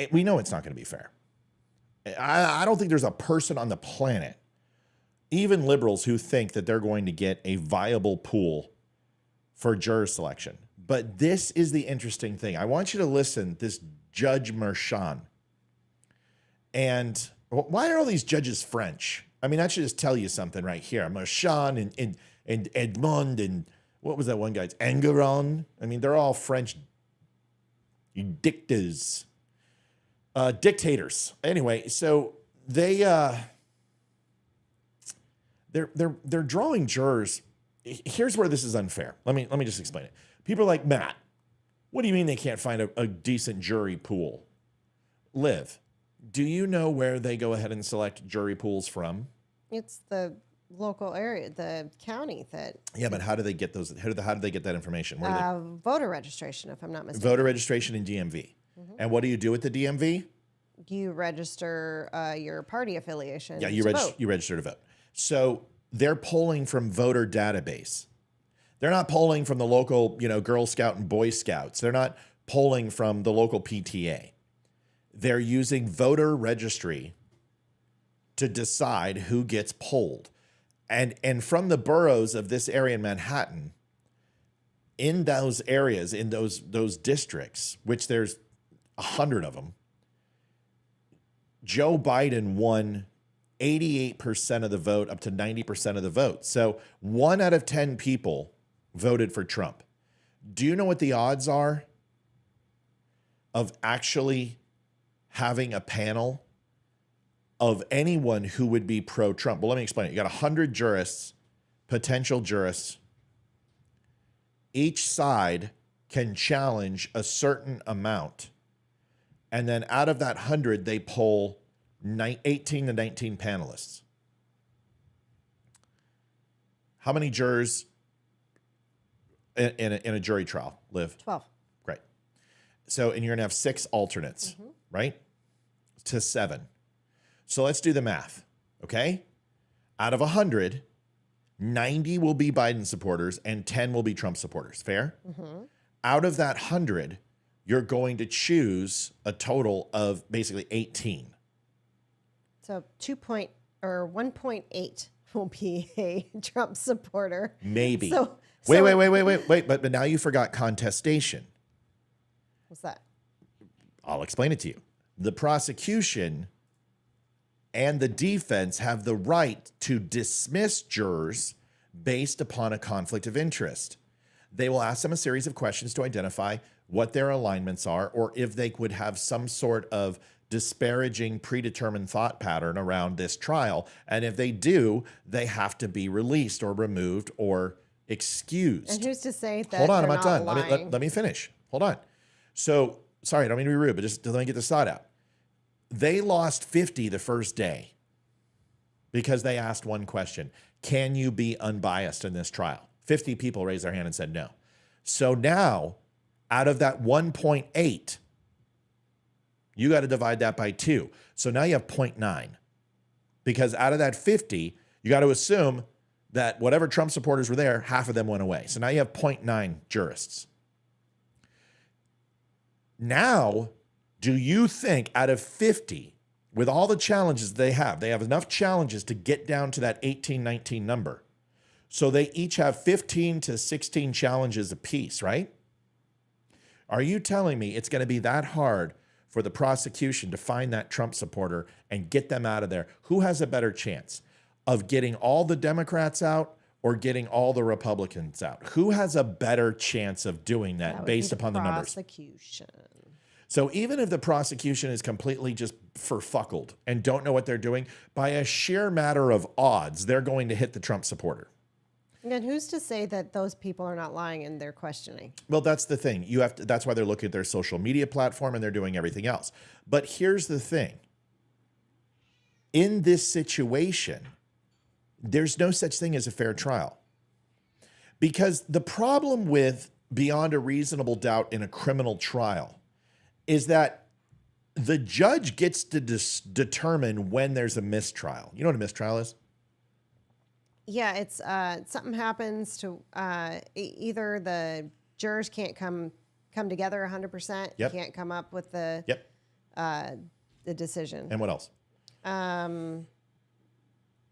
we know it's not going to be fair. I don't think there's a person on the planet, even liberals, who think that they're going to get a viable pool for juror selection. But this is the interesting thing. I want you to listen, this Judge Merchan. And why are all these judges French? I mean, that should just tell you something right here. Merchan and Edmond and what was that one guy's? Enguerrand. I mean, they're all French dictators. Anyway, so they're drawing jurors. Here's where this is unfair. Let me just explain it. People are like, Matt, what do you mean they can't find a decent jury pool? Liv, do you know where they go ahead and select jury pools from? It's the local area, the county that. Yeah, but how do they get those? How do they get that information? Voter registration, if I'm not mistaken. Voter registration in DMV. Mm-hmm. And what do you do at the DMV? You register your party affiliation. Yeah, you register to vote. So they're polling from voter database. They're not polling from the local, Girl Scout and Boy Scouts. They're not polling from the local PTA. They're using voter registry to decide who gets polled. And from the boroughs of this area in Manhattan, in those areas, in those districts, which there's 100 of them, Joe Biden won 88% of the vote, up to 90% of the vote. So 1 out of 10 people voted for Trump. Do you know what the odds are of actually having a panel of anyone who would be pro-Trump? Well, let me explain it. You got 100 jurists, potential jurists. Each side can challenge a certain amount. And then out of that 100, they poll 18 to 19 panelists. How many jurors in a jury trial, Liv? 12. Great. So, and you're going to have 6 alternates, right? To 7. So let's do the math, okay? Out of 100, 90 will be Biden supporters and 10 will be Trump supporters. Fair? Mm-hmm. Out of that 100, you're going to choose a total of basically 18. So 1.8 will be a Trump supporter. Maybe. Wait. But now you forgot contestation. What's that? I'll explain it to you. The prosecution and the defense have the right to dismiss jurors based upon a conflict of interest. They will ask them a series of questions to identify what their alignments are, or if they would have some sort of disparaging predetermined thought pattern around this trial. And if they do, they have to be released or removed or excused. And who's to say that? Hold on, I'm not done. Lying? Let me finish. Hold on. So, sorry, I don't mean to be rude, but just let me get this thought out. They lost 50 the first day because they asked one question. Can you be unbiased in this trial? 50 people raised their hand and said no. So now, out of that 1.8, you got to divide that by 2. So now you have 0.9. Because out of that 50, you got to assume that whatever Trump supporters were there, half of them went away. So now you have 0.9 jurists. Now, do you think out of 50, with all the challenges they have enough challenges to get down to that 18, 19 number? So they each have 15 to 16 challenges apiece, right? Are you telling me it's going to be that hard for the prosecution to find that Trump supporter and get them out of there? Who has a better chance of getting all the Democrats out or getting all the Republicans out? Who has a better chance of doing that based upon the numbers? Prosecution. So even if the prosecution is completely just furfuckled and don't know what they're doing, by a sheer matter of odds, they're going to hit the Trump supporter. And who's to say that those people are not lying in their questioning? Well, that's the thing. That's why they're looking at their social media platform and they're doing everything else. But here's the thing. In this situation, there's no such thing as a fair trial. Because the problem with beyond a reasonable doubt in a criminal trial is that the judge gets to determine when there's a mistrial. You know what a mistrial is? Yeah, it's something happens to either the jurors can't come together 100%. Yep. Can't come up with the decision. And what else? I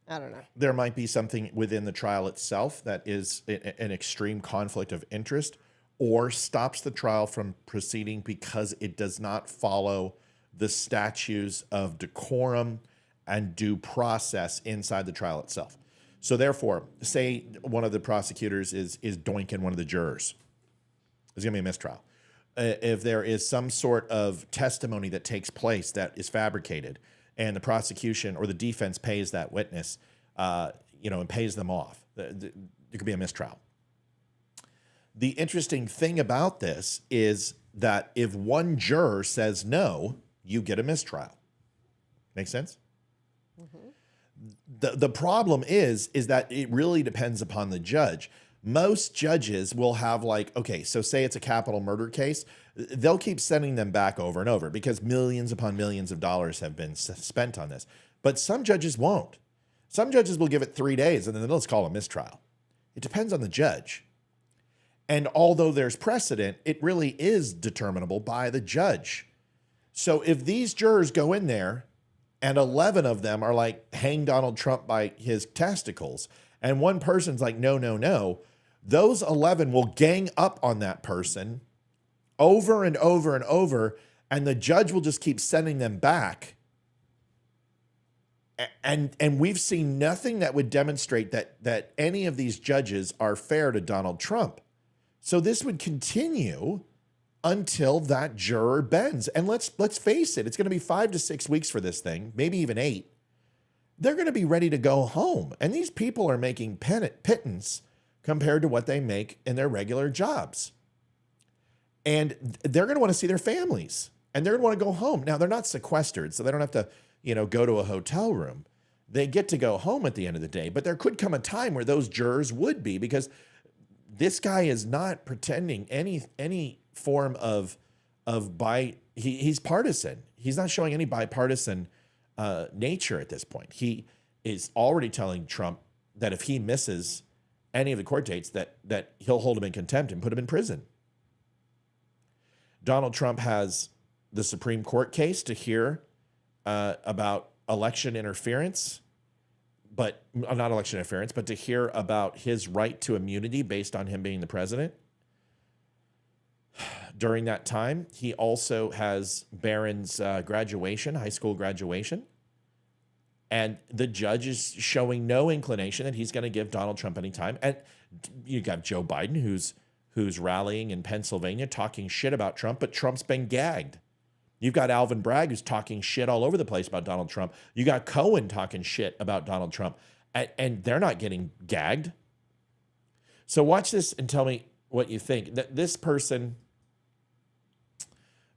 don't know. There might be something within the trial itself that is an extreme conflict of interest or stops the trial from proceeding because it does not follow the statutes of decorum and due process inside the trial itself. So therefore, say one of the prosecutors is doinking one of the jurors. There's going to be a mistrial. If there is some sort of testimony that takes place that is fabricated and the prosecution or the defense pays that witness, and pays them off, there could be a mistrial. The interesting thing about this is that if one juror says no, you get a mistrial. Make sense? Mm-hmm. The problem is that it really depends upon the judge. Most judges will have so say it's a capital murder case, they'll keep sending them back over and over because millions upon millions of dollars have been spent on this. But some judges won't. Some judges will give it 3 days and then they'll just call a mistrial. It depends on the judge. And although there's precedent, it really is determinable by the judge. So if these jurors go in there and 11 of them are like, hang Donald Trump by his testicles, and one person's like, no, no, no, those 11 will gang up on that person over and over and over, and the judge will just keep sending them back. And we've seen nothing that would demonstrate that any of these judges are fair to Donald Trump. So this would continue until that juror bends. And let's face it, it's going to be 5 to 6 weeks for this thing, maybe even 8. They're going to be ready to go home. And these people are making pittance compared to what they make in their regular jobs. And they're going to want to see their families and they're going to want to go home. Now, they're not sequestered, so they don't have to, go to a hotel room. They get to go home at the end of the day. But there could come a time where those jurors would be, because this guy is not pretending any form of he's partisan. He's not showing any bipartisan nature at this point. He is already telling Trump that if he misses any of the court dates, that he'll hold him in contempt and put him in prison. Donald Trump has the Supreme Court case to hear about election interference, but not election interference, but to hear about his right to immunity based on him being the president. During that time, he also has Barron's graduation, high school graduation. And the judge is showing no inclination that he's going to give Donald Trump any time. And you got Joe Biden, who's rallying in Pennsylvania, talking shit about Trump, but Trump's been gagged. You've got Alvin Bragg, who's talking shit all over the place about Donald Trump. You got Cohen talking shit about Donald Trump, and they're not getting gagged. So watch this and tell me what you think. This person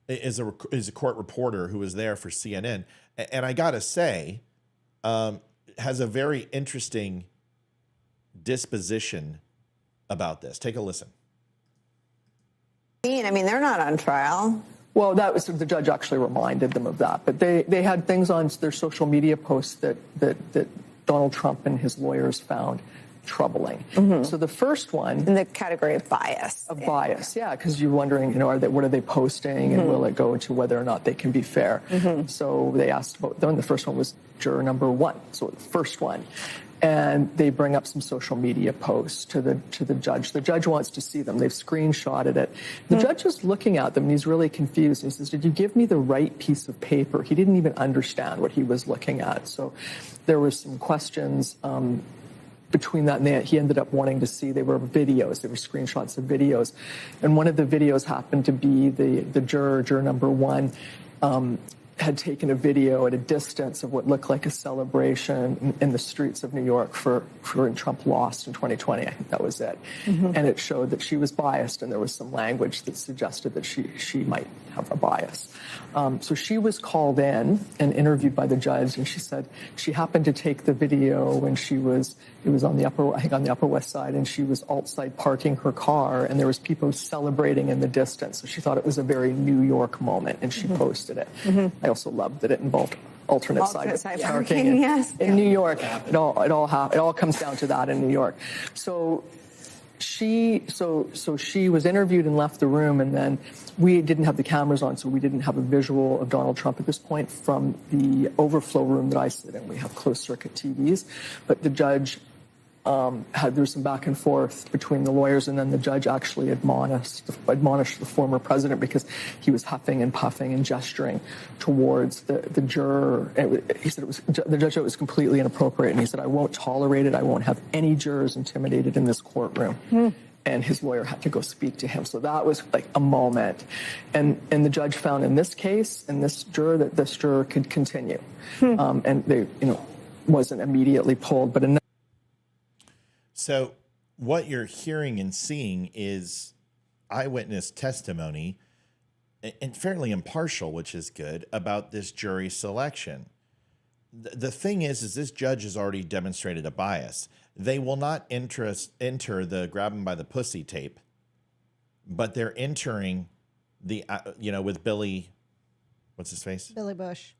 is a court reporter who was there for CNN, and I gotta say, has a very interesting disposition about this. Take a listen. I mean, they're not on trial. Well, that was the judge actually reminded them of that, but they had things on their social media posts that Donald Trump and his lawyers found troubling. Mm-hmm. So the first one in the category of bias. Bias, yeah, because you're wondering, what are they posting, and will it go into whether or not they can be fair? Mm-hmm. So they asked about them. The first one was juror number 1, so the first one. And they bring up some social media posts to the judge. The judge wants to see them. They've screenshotted it. The judge is looking at them, and he's really confused. He says, "Did you give me the right piece of paper?" He didn't even understand what he was looking at. So there were some questions between that, and he ended up wanting to see. They were videos. They were screenshots of videos. And one of the videos happened to be the juror number 1, had taken a video at a distance of what looked like a celebration in the streets of New York for when Trump lost in 2020. I think that was it. Mm-hmm. And it showed that she was biased, and there was some language that suggested that she might have a bias. So she was called in and interviewed by the judge, and she said she happened to take the video when it was on the Upper West Side, and she was outside parking her car, and there was people celebrating in the distance. So she thought it was a very New York moment, and she posted it. Mm-hmm. I also loved that it involved alternate side parking. Yes. In New York, it all comes down to that in New York. So she was interviewed and left the room, and then we didn't have the cameras on, so we didn't have a visual of Donald Trump at this point from the overflow room that I sit in. We have closed circuit TVs, but the judge there was some back and forth between the lawyers, and then the judge actually admonished the former president because he was huffing and puffing and gesturing towards the juror. He said the judge said it was completely inappropriate, and he said, "I won't tolerate it. I won't have any jurors intimidated in this courtroom." And his lawyer had to go speak to him. So that was like a moment. And the judge found in this case, in this juror, that this juror could continue. And they, wasn't immediately pulled, but So what you're hearing and seeing is eyewitness testimony, and fairly impartial, which is good, about this jury selection. The thing is this judge has already demonstrated a bias. They will not enter the grab him by the pussy tape, but they're entering the, with Billy, what's his face?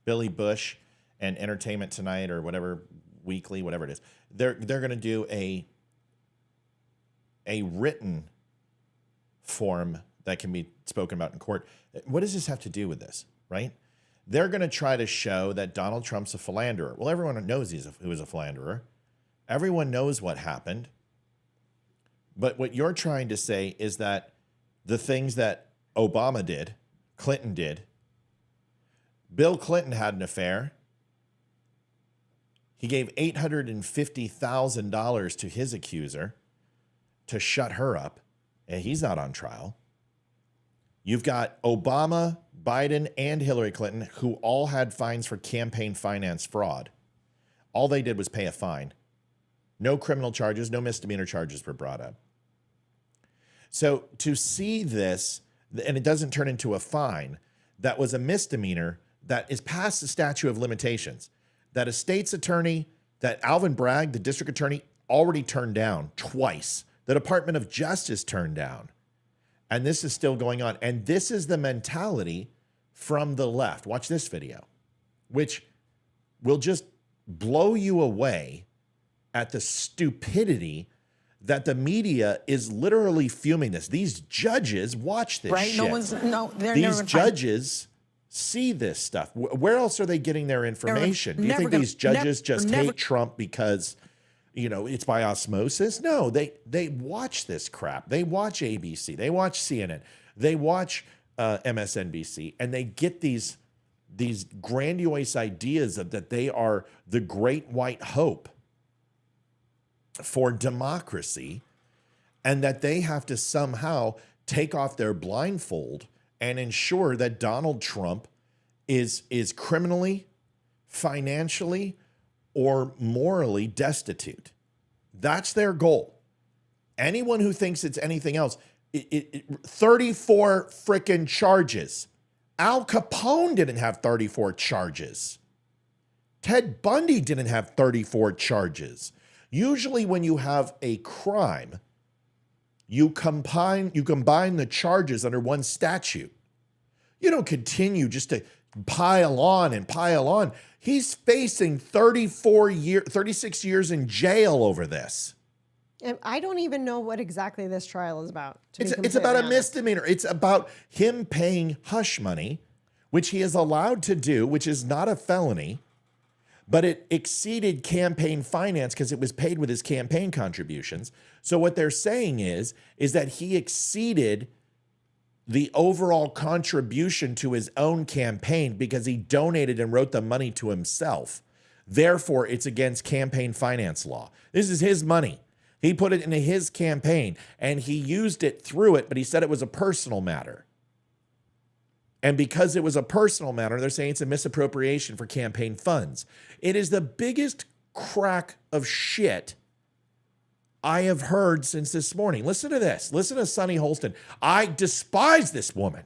Billy Bush and Entertainment Tonight or whatever, Weekly, whatever it is. They're going to do a written form that can be spoken about in court. What does this have to do with this, right? They're going to try to show that Donald Trump's a philanderer. Well, everyone knows he was a philanderer. Everyone knows what happened. But what you're trying to say is that the things that Obama did, Clinton did, Bill Clinton had an affair. He gave $850,000 to his accuser to shut her up, and he's not on trial. You've got Obama, Biden, and Hillary Clinton, who all had fines for campaign finance fraud. All they did was pay a fine. No criminal charges, no misdemeanor charges were brought up. So to see this, and it doesn't turn into a fine, that was a misdemeanor that is past the statute of limitations, that a state's attorney, that Alvin Bragg, the district attorney, already turned down twice. The Department of Justice turned down. And this is still going on. And this is the mentality from the left. Watch this video, which will just blow you away at the stupidity that the media is literally fuming this. These judges watch this shit. These judges see this stuff. Where else are they getting their information? Do you think these judges just hate Trump because it's by osmosis? No, they watch this crap. They watch ABC. They watch CNN. They watch MSNBC, and they get these these grandiose ideas that they are the great white hope for democracy, and that they have to somehow take off their blindfold and ensure that Donald Trump is criminally, financially, or morally destitute. That's their goal. Anyone who thinks it's anything else, 34 frickin' charges. Al Capone didn't have 34 charges. Ted Bundy didn't have 34 charges. Usually when you have a crime, you combine the charges under one statute. You don't continue just to pile on and pile on. He's facing 36 years in jail over this. And I don't even know what exactly this trial is about. It's about a misdemeanor. It's about him paying hush money, which he is allowed to do, which is not a felony, but it exceeded campaign finance because it was paid with his campaign contributions. So what they're saying is that he exceeded the overall contribution to his own campaign because he donated and wrote the money to himself. Therefore, it's against campaign finance law. This is his money. He put it into his campaign and he used it through it, but he said it was a personal matter. And because it was a personal matter, they're saying it's a misappropriation for campaign funds. It is the biggest crack of shit I have heard since this morning. Listen to this. Listen to Sunny Hostin. I despise this woman.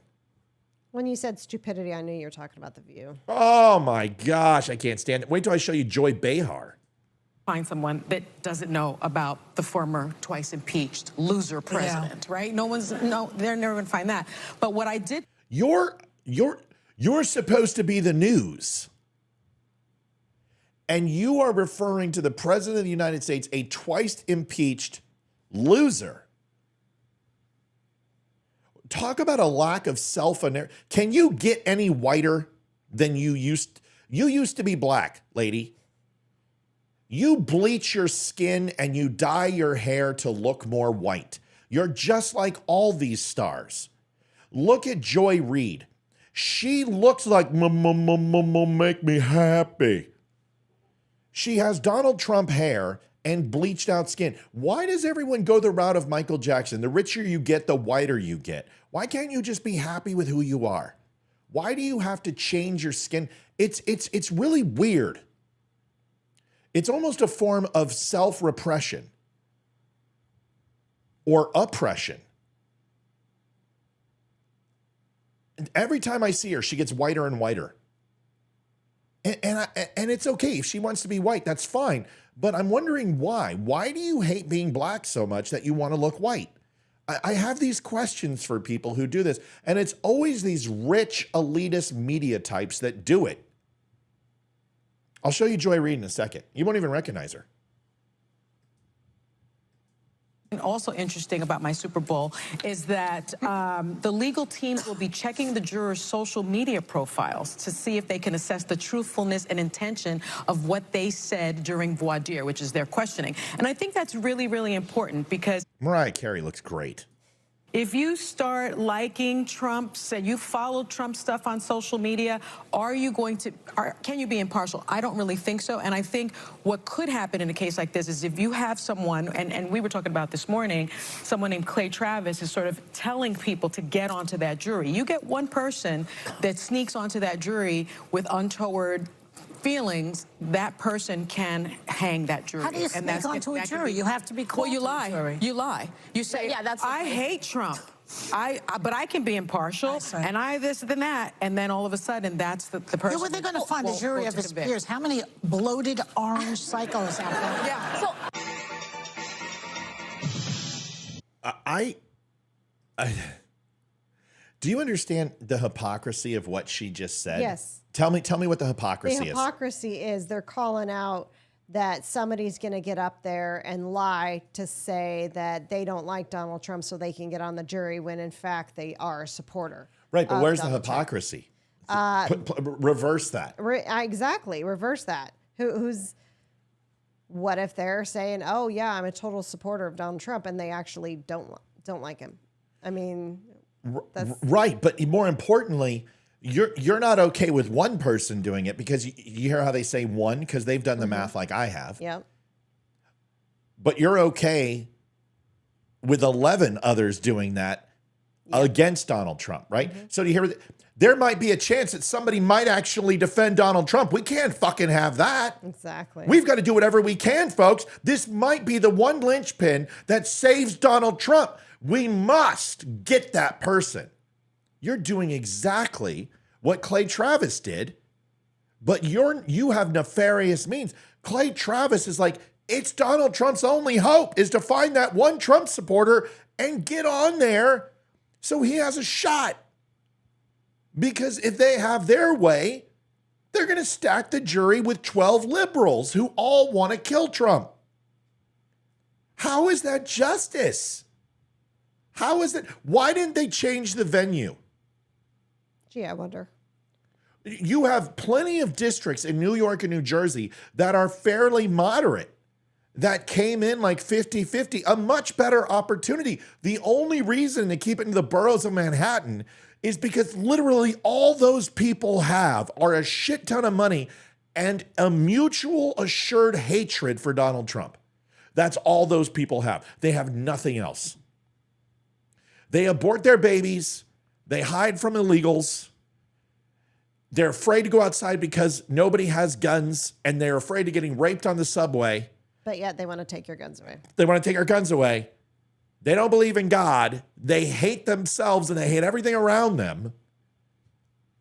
When you said stupidity, I knew you were talking about The View. Oh my gosh, I can't stand it. Wait till I show you Joy Behar. Find someone that doesn't know about the former twice impeached loser president, right? They're never gonna find that. But what I did. You're supposed to be the news. And you are referring to the president of the United States, a twice impeached loser. Talk about a lack of self-awareness. Can you get any whiter than you used? You used to be black, lady. You bleach your skin and you dye your hair to look more white. You're just like all these stars. Look at Joy Reid. She looks like make me happy. She has Donald Trump hair and bleached out skin. Why does everyone go the route of Michael Jackson? The richer you get, the whiter you get. Why can't you just be happy with who you are? Why do you have to change your skin? It's really weird. It's almost a form of self-repression or oppression. And every time I see her, she gets whiter and whiter. And it's okay. If she wants to be white, that's fine. But I'm wondering why. Why do you hate being black so much that you want to look white? I have these questions for people who do this. And it's always these rich, elitist media types that do it. I'll show you Joy Reid in a second. You won't even recognize her. And also interesting about my Super Bowl is that the legal team will be checking the jurors' social media profiles to see if they can assess the truthfulness and intention of what they said during voir dire, which is their questioning. And I think that's really, really important because Mariah Carey looks great. if you start liking Trump's and you follow Trump stuff on social media, can you be impartial? I don't really think so. And I think what could happen in a case like this is if you have someone, and we were talking about this morning, someone named Clay Travis is sort of telling people to get onto that jury. You get one person that sneaks onto that jury with untoward feelings, that person can hang that jury. How do you sneak onto a jury? You have to be called. Well, you lie. You lie. You say, I hate Trump. But I can be impartial, and I this and that, and then all of a sudden, that's the person. Were they going to find a jury of his peers? How many bloated orange psychos out there? Yeah. So do you understand the hypocrisy of what she just said? Yes. Tell me what the hypocrisy is. The hypocrisy is they're calling out that somebody's going to get up there and lie to say that they don't like Donald Trump so they can get on the jury when in fact they are a supporter. Right, but where's the hypocrisy? Reverse that. Exactly, reverse that. What if they're saying, "Oh yeah, I'm a total supporter of Donald Trump," and they actually don't like him? I mean, that's... right. But more importantly, You're not okay with one person doing it because you hear how they say one because they've done the math like I have. Yep. But you're okay with 11 others doing that against Donald Trump, right? So do you hear? There might be a chance that somebody might actually defend Donald Trump. We can't fucking have that. Exactly. We've got to do whatever we can, folks. This might be the one linchpin that saves Donald Trump. We must get that person. You're doing exactly what Clay Travis did, but you have nefarious means. Clay Travis is like, it's Donald Trump's only hope is to find that one Trump supporter and get on there so he has a shot. Because if they have their way, they're going to stack the jury with 12 liberals who all want to kill Trump. How is that justice? How is that? Why didn't they change the venue? Gee, I wonder. You have plenty of districts in New York and New Jersey that are fairly moderate, that came in like 50-50, a much better opportunity. The only reason to keep it in the boroughs of Manhattan is because literally all those people have are a shit ton of money and a mutual assured hatred for Donald Trump. That's all those people have. They have nothing else. They abort their babies. They hide from illegals. They're afraid to go outside because nobody has guns, and they're afraid of getting raped on the subway. But yet they want to take your guns away. They want to take our guns away. They don't believe in God. They hate themselves and they hate everything around them.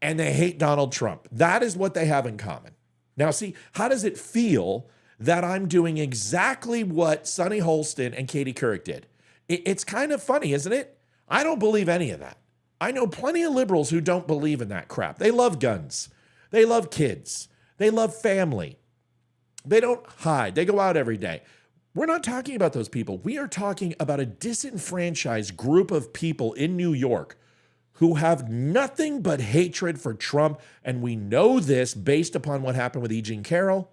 And they hate Donald Trump. That is what they have in common. Now, see, how does it feel that I'm doing exactly what Sunny Hostin and Katie Couric did? It's kind of funny, isn't it? I don't believe any of that. I know plenty of liberals who don't believe in that crap. They love guns. They love kids. They love family. They don't hide. They go out every day. We're not talking about those people. We are talking about a disenfranchised group of people in New York who have nothing but hatred for Trump. And we know this based upon what happened with E. Jean Carroll.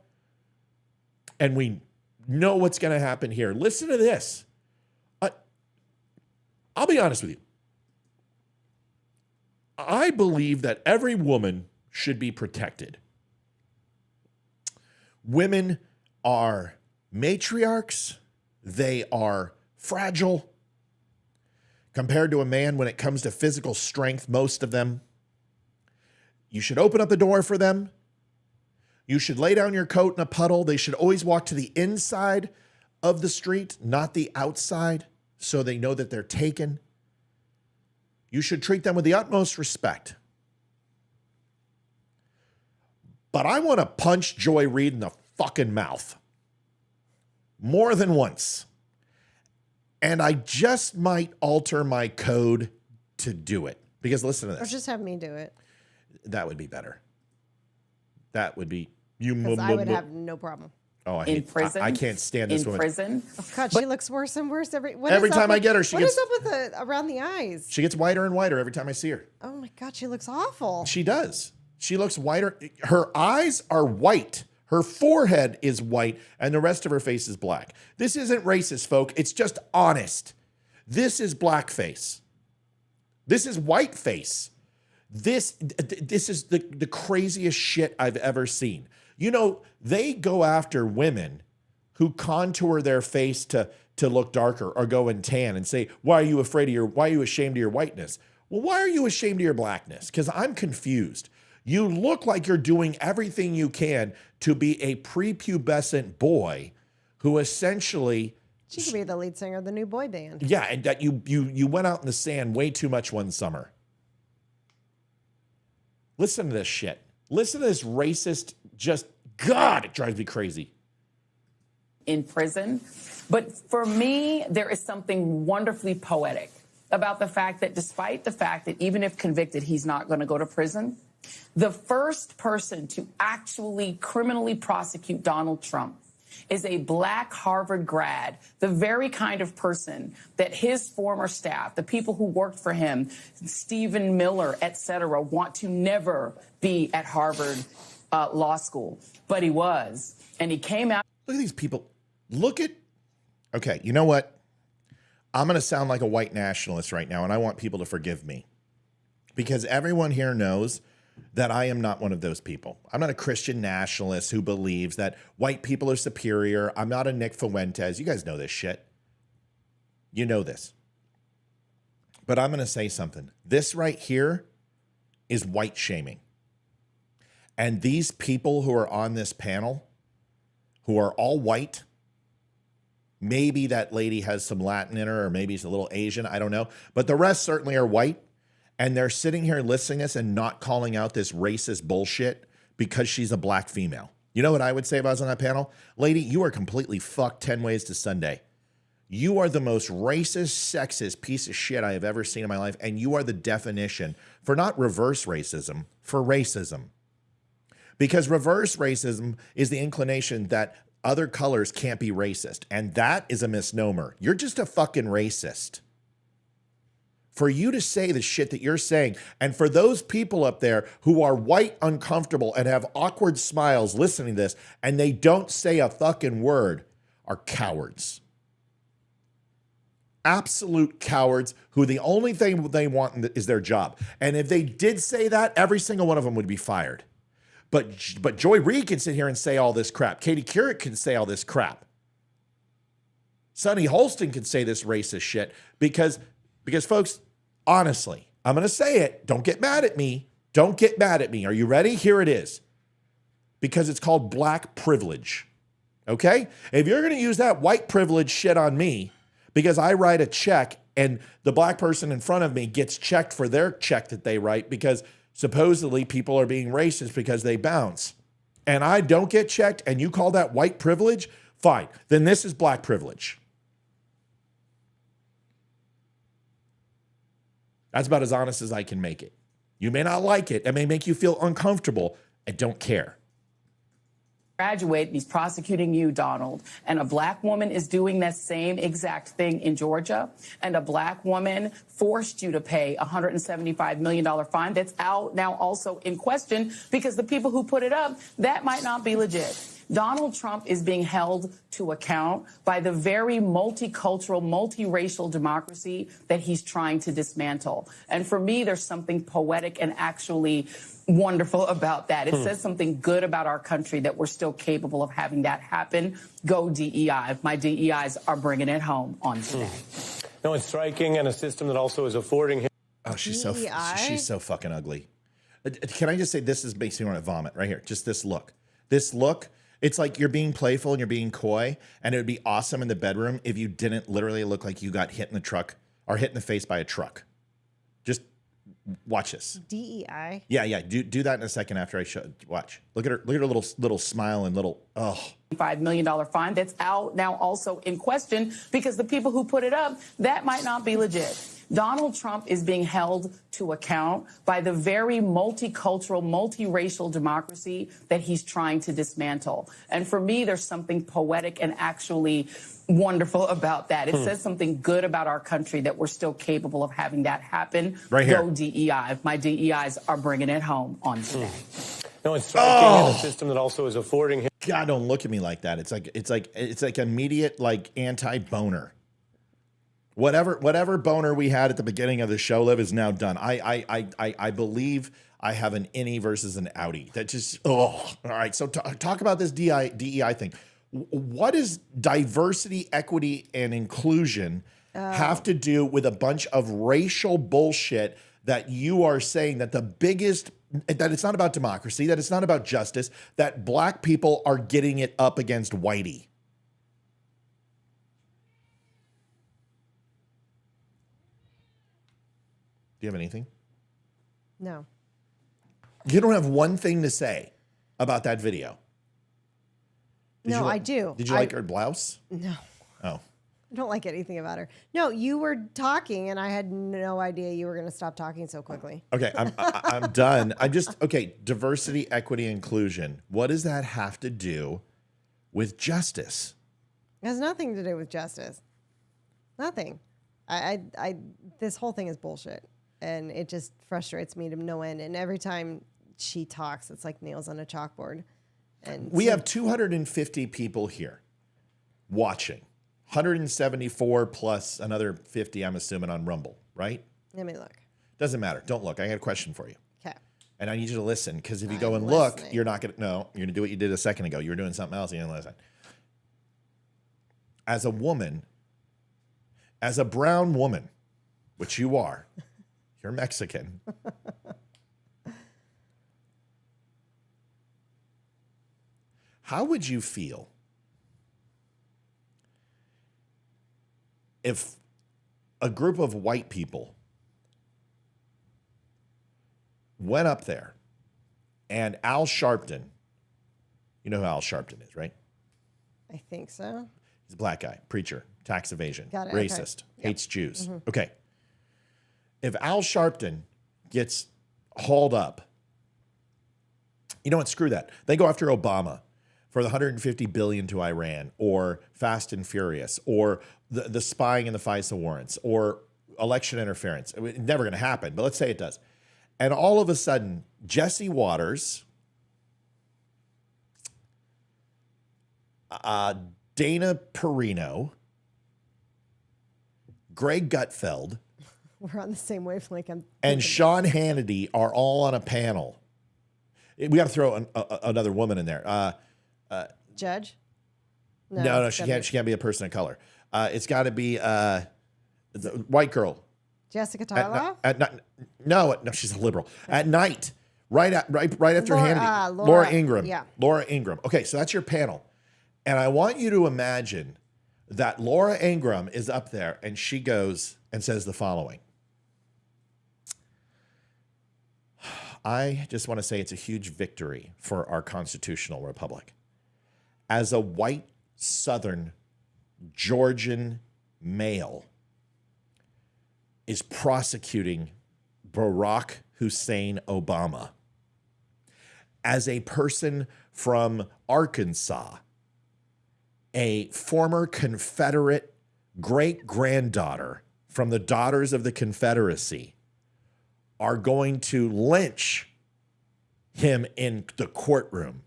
And we know what's going to happen here. Listen to this. I'll be honest with you. I believe that every woman should be protected. Women are matriarchs. They are fragile compared to a man when it comes to physical strength, most of them. You should open up the door for them. You should lay down your coat in a puddle. They should always walk to the inside of the street, not the outside, so they know that they're taken. You should treat them with the utmost respect. But I want to punch Joy Reid in the fucking mouth more than once. And I just might alter my code to do it. Because listen to this. Or just have me do it. That would be better. That would be you. Because I would have no problem. Oh, I can't stand this woman. In prison? Oh, God, she looks worse and worse every time I get her. What is up with around the eyes? She gets whiter and whiter every time I see her. Oh my God, she looks awful. She does. She looks whiter. Her eyes are white. Her forehead is white, and the rest of her face is black. This isn't racist, folk. It's just honest. This is blackface. This is whiteface. This is the craziest shit I've ever seen. You know, they go after women who contour their face to look darker or go and tan and say, why are you ashamed of your whiteness? Well, why are you ashamed of your blackness? Because I'm confused. You look like you're doing everything you can to be a prepubescent boy who essentially... She could be the lead singer of the new boy band. Yeah, and that you went out in the sand way too much one summer. Listen to this shit. Listen to this racist, God, it drives me crazy. In prison. But for me, there is something wonderfully poetic about the fact that despite the fact that even if convicted, he's not going to go to prison, the first person to actually criminally prosecute Donald Trump is a black Harvard grad, the very kind of person that his former staff, the people who worked for him, Stephen Miller, et cetera, want to never be at Harvard Law School. But he was, and he came out. Look at these people. Okay, you know what? I'm going to sound like a white nationalist right now, and I want people to forgive me. Because everyone here knows that I am not one of those people. I'm not a Christian nationalist who believes that white people are superior. I'm not a Nick Fuentes. You guys know this shit. You know this. But I'm going to say something. This right here is white shaming. And these people who are on this panel, who are all white, maybe that lady has some Latin in her, or maybe she's a little Asian, I don't know. But the rest certainly are white. And they're sitting here listening to us and not calling out this racist bullshit because she's a black female. You know what I would say if I was on that panel? Lady, you are completely fucked 10 ways to Sunday. You are the most racist, sexist piece of shit I have ever seen in my life. And you are the definition for not reverse racism, for racism. Because reverse racism is the inclination that other colors can't be racist. And that is a misnomer. You're just a fucking racist. For you to say the shit that you're saying, and for those people up there who are white, uncomfortable, and have awkward smiles listening to this, and they don't say a fucking word, are cowards. Absolute cowards who the only thing they want is their job. And if they did say that, every single one of them would be fired. But Joy Reid can sit here and say all this crap. Katie Couric can say all this crap. Sunny Hostin can say this racist shit because folks, honestly, I'm going to say it. Don't get mad at me. Don't get mad at me. Are you ready? Here it is. Because it's called black privilege. Okay? If you're going to use that white privilege shit on me because I write a check and the black person in front of me gets checked for their check that they write because supposedly people are being racist because they bounce, and I don't get checked and you call that white privilege, fine. Then this is black privilege. That's about as honest as I can make it. You may not like it. It may make you feel uncomfortable. I don't care. Graduate, he's prosecuting you, Donald, and a black woman is doing that same exact thing in Georgia, and a black woman forced you to pay a $175 million fine that's out now also in question because the people who put it up, that might not be legit. Donald Trump is being held to account by the very multicultural, multiracial democracy that he's trying to dismantle. And for me, there's something poetic and actually wonderful about that. It says something good about our country that we're still capable of having that happen. Go DEI. My DEIs are bringing it home on today. No, it's striking, and a system that also is affording him. Oh, she's so fucking ugly. Can I just say this is makes me want to vomit right here. Just this look. This look. It's like you're being playful and you're being coy, and it would be awesome in the bedroom if you didn't literally look like you got hit in the truck or hit in the face by a truck. Just watch this. DEI? Yeah. Do that in a second after I show. Watch. Look at her little smile and little, $5 million fine that's out now also in question because the people who put it up, that might not be legit. Donald Trump is being held to account by the very multicultural, multiracial democracy that he's trying to dismantle. And for me, there's something poetic and actually wonderful about that. It says something good about our country that we're still capable of having that happen. Right here. Go DEI. My DEIs are bringing it home on today. No, it's striking in a system that also is affording him. God, don't look at me like that. It's like immediate like anti-boner. Whatever boner we had at the beginning of the show, Liv, is now done. I believe I have an innie versus an outie. That just all right. So talk about this DEI thing. What does diversity, equity, and inclusion have to do with a bunch of racial bullshit that you are saying that that it's not about democracy, that it's not about justice, that black people are getting it up against whitey? Do you have anything? No. You don't have one thing to say about that video? I do. Did you like her blouse? No. Oh. I don't like anything about her. No, you were talking, and I had no idea you were going to stop talking so quickly. Okay, I'm done. Diversity, equity, inclusion. What does that have to do with justice? It has nothing to do with justice. Nothing. This whole thing is bullshit. And it just frustrates me to no end. And every time she talks, it's like nails on a chalkboard. And we have 250 people here watching. 174 plus another 50, I'm assuming, on Rumble, right? Let me look. Doesn't matter. Don't look. I got a question for you. Okay. And I need you to listen, because if you go and listening. look, you're not going to, no, you're going to do what you did a second ago. You were doing something else and you didn't listen. As a woman, as a brown woman, which you are, you're Mexican. How would you feel if a group of white people went up there and Al Sharpton, you know who Al Sharpton is, right? I think so. He's a black guy, preacher, tax evasion, Got it, racist, okay. hates Jews. Okay. If Al Sharpton gets hauled up, you know what? Screw that. They go after Obama for the $150 billion to Iran, or Fast and Furious, or the spying in the FISA warrants, or election interference. It's never going to happen, but let's say it does. And all of a sudden, Jesse Waters, Dana Perino, Greg Gutfeld, We're on the same wavelength. and Sean Hannity are all on a panel. We got to throw another woman in there. Judge? No, she can't be a person of color. It's got to be the white girl. Jessica Tarloff? No, she's a liberal. At night, right after Hannity, Laura Ingraham. Yeah. Laura Ingraham. Okay, so that's your panel. And I want you to imagine that Laura Ingraham is up there and she goes and says the following. I just want to say it's a huge victory for our constitutional republic. As a white Southern Georgian male is prosecuting Barack Hussein Obama. As a person from Arkansas, a former Confederate great-granddaughter from the Daughters of the Confederacy, are going to lynch him in the courtroom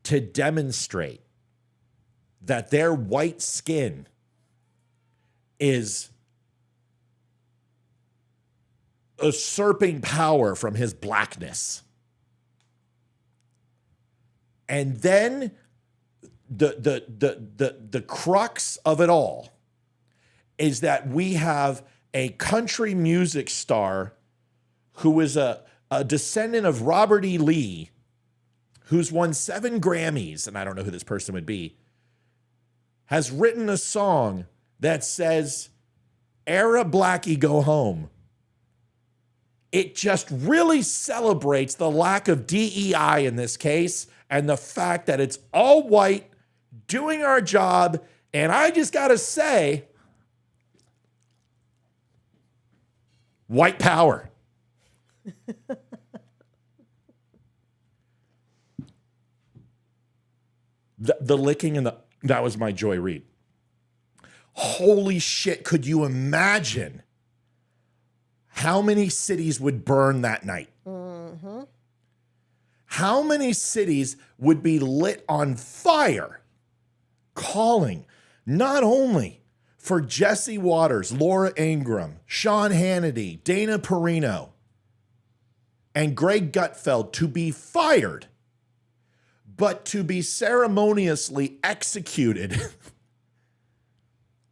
to demonstrate that their white skin is usurping power from his blackness. And then the crux of it all is that we have a country music star who is a descendant of Robert E. Lee, who's won 7 Grammys, and I don't know who this person would be, has written a song that says, "Era Blackie, go home." It just really celebrates the lack of DEI in this case and the fact that it's all white doing our job. And I just got to say, white power. The licking and that was my Joy Reid. Holy shit, could you imagine how many cities would burn that night? Mm-hmm. How many cities would be lit on fire calling not only for Jesse Waters, Laura Ingraham, Sean Hannity, Dana Perino, and Greg Gutfeld to be fired, but to be ceremoniously executed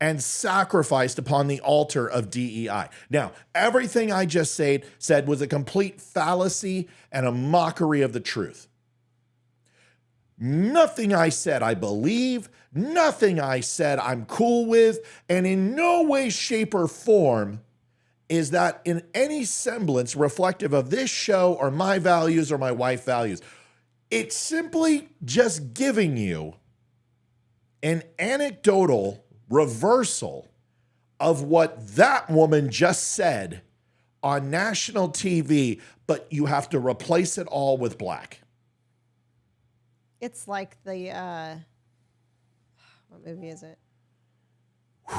and sacrificed upon the altar of DEI. Now, everything I just said was a complete fallacy and a mockery of the truth. Nothing I said I believe, nothing I said I'm cool with, and in no way, shape, or form is that in any semblance reflective of this show or my values or my wife's values. It's simply just giving you an anecdotal reversal of what that woman just said on national TV, but you have to replace it all with black. It's like the, what movie is it? Is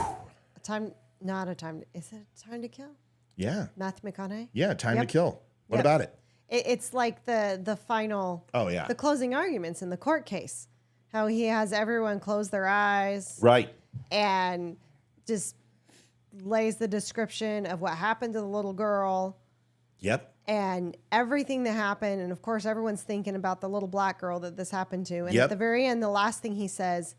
it Time to Kill? Yeah. Matthew McConaughey? Yeah, Time to Kill. What about it? It's like the final, the closing arguments in the court case. How he has everyone close their eyes. Right. And just lays the description of what happened to the little girl. Yep. and everything that happened. And of course, everyone's thinking about the little black girl that this happened to. And at the very end, the last thing he says,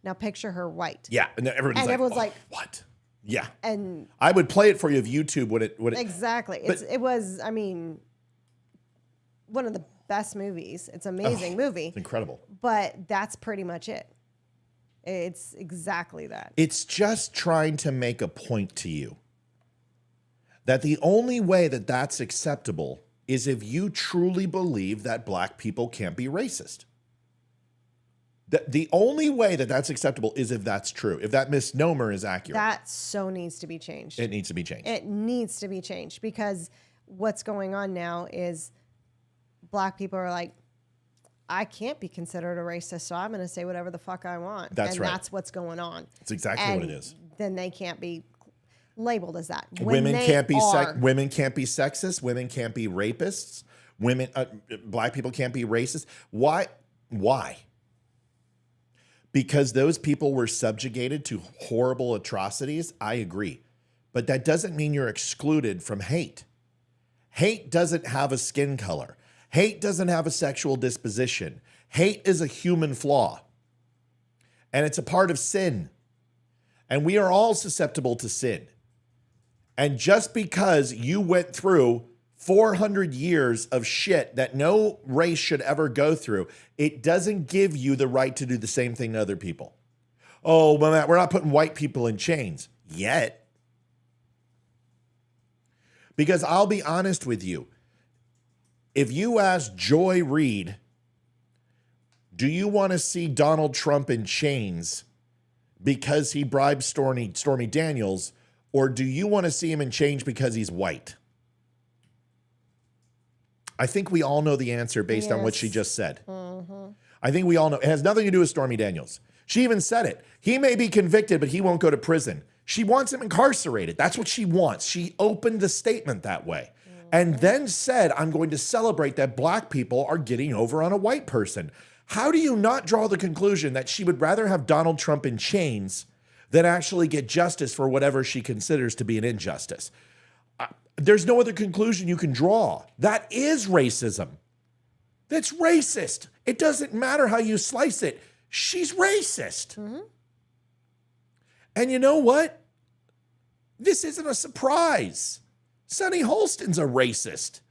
now picture her white. Yeah. And everyone's like, what? Yeah. And I would play it for you of YouTube when it exactly. It was, I mean, one of the best movies. It's an amazing movie. It's incredible. But that's pretty much it. It's exactly that. It's just trying to make a point to you that the only way that that's acceptable is if you truly believe that black people can't be racist. The only way that that's acceptable is if that's true, if that misnomer is accurate. That so needs to be changed. It needs to be changed. It needs to be changed because what's going on now is black people are like, I can't be considered a racist, so I'm going to say whatever the fuck I want. That's right. And that's what's going on. That's exactly what it is. Then they can't be labeled as that. Women can't be sexist. Women can't be rapists. Black people can't be racist. Why? Because those people were subjugated to horrible atrocities. I agree. But that doesn't mean you're excluded from hate. Hate doesn't have a skin color. Hate doesn't have a sexual disposition. Hate is a human flaw. And it's a part of sin. And we are all susceptible to sin. And just because you went through 400 years of shit that no race should ever go through, it doesn't give you the right to do the same thing to other people. Oh, well, we're not putting white people in chains yet. Because I'll be honest with you. If you ask Joy Reid, do you want to see Donald Trump in chains because he bribed Stormy Daniels, or do you want to see him in chains because he's white? I think we all know the answer based on what she just said. I think we all know. It has nothing to do with Stormy Daniels. She even said it. He may be convicted, but he won't go to prison. She wants him incarcerated. That's what she wants. She opened the statement that way and then said, I'm going to celebrate that black people are getting over on a white person. How do you not draw the conclusion that she would rather have Donald Trump in chains than actually get justice for whatever she considers to be an injustice? There's no other conclusion you can draw. That is racism. That's racist. It doesn't matter how you slice it. She's racist. And you know what? This isn't a surprise. Sunny Hostin's a racist.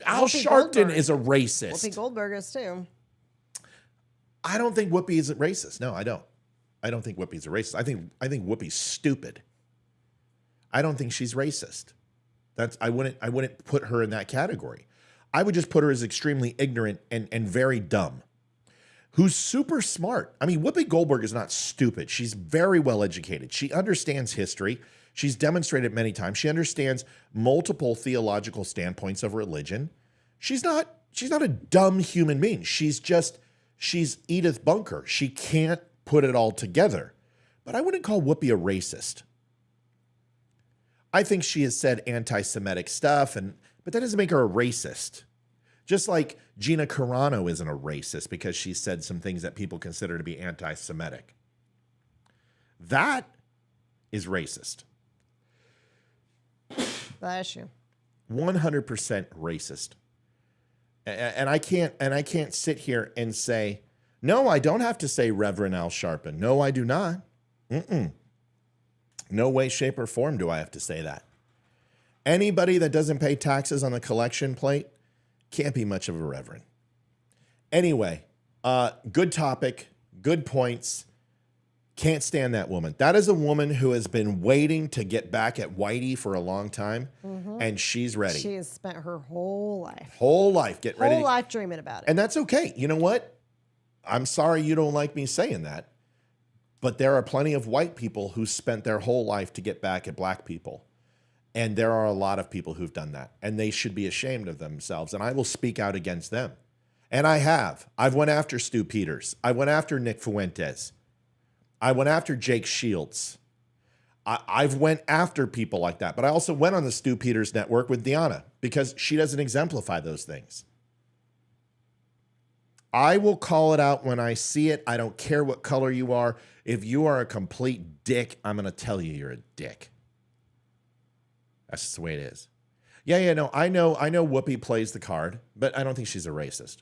Al Sharpton is a racist. Whoopi Goldberg is too. I don't think Whoopi isn't racist. No, I don't. I don't think Whoopi's a racist. I think Whoopi's stupid. I don't think she's racist. I wouldn't put her in that category. I would just put her as extremely ignorant and very dumb. Who's super smart. I mean, Whoopi Goldberg is not stupid. She's very well educated. She understands history. She's demonstrated many times. She understands multiple theological standpoints of religion. She's not a dumb human being. She's Edith Bunker. She can't put it all together. But I wouldn't call Whoopi a racist. I think she has said anti-Semitic stuff, but that doesn't make her a racist. Just like Gina Carano isn't a racist because she said some things that people consider to be anti-Semitic. That is racist. Bless you. 100% racist. And I can't sit here and say, no, I don't have to say Reverend Al Sharpton. No, I do not. No way, shape, or form do I have to say that. Anybody that doesn't pay taxes on the collection plate can't be much of a reverend. Anyway, good topic, good points. Can't stand that woman. That is a woman who has been waiting to get back at Whitey for a long time, and she's ready. She has spent her whole life. Ready. Whole life dreaming about it. And that's okay. You know what? I'm sorry you don't like me saying that, but there are plenty of white people who spent their whole life to get back at black people. And there are a lot of people who've done that, and they should be ashamed of themselves. And I will speak out against them. And I have. I've went after Stu Peters. I went after Nick Fuentes. I went after Jake Shields. I've went after people like that. But I also went on the Stu Peters network with Deanna because she doesn't exemplify those things. I will call it out when I see it. I don't care what color you are. If you are a complete dick, I'm going to tell you you're a dick. That's just the way it is. Yeah, no, I know Whoopi plays the card, but I don't think she's a racist.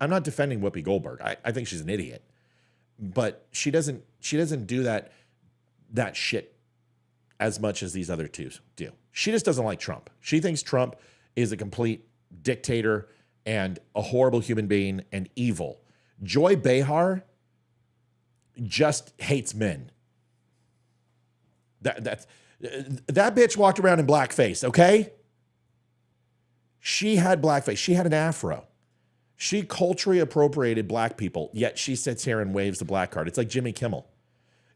I'm not defending Whoopi Goldberg. I think she's an idiot. But she doesn't do that shit as much as these other two do. She just doesn't like Trump. She thinks Trump is a complete dictator and a horrible human being and evil. Joy Behar just hates men. That bitch walked around in blackface, okay? She had blackface. She had an afro. She culturally appropriated black people, yet she sits here and waves the black card. It's like Jimmy Kimmel.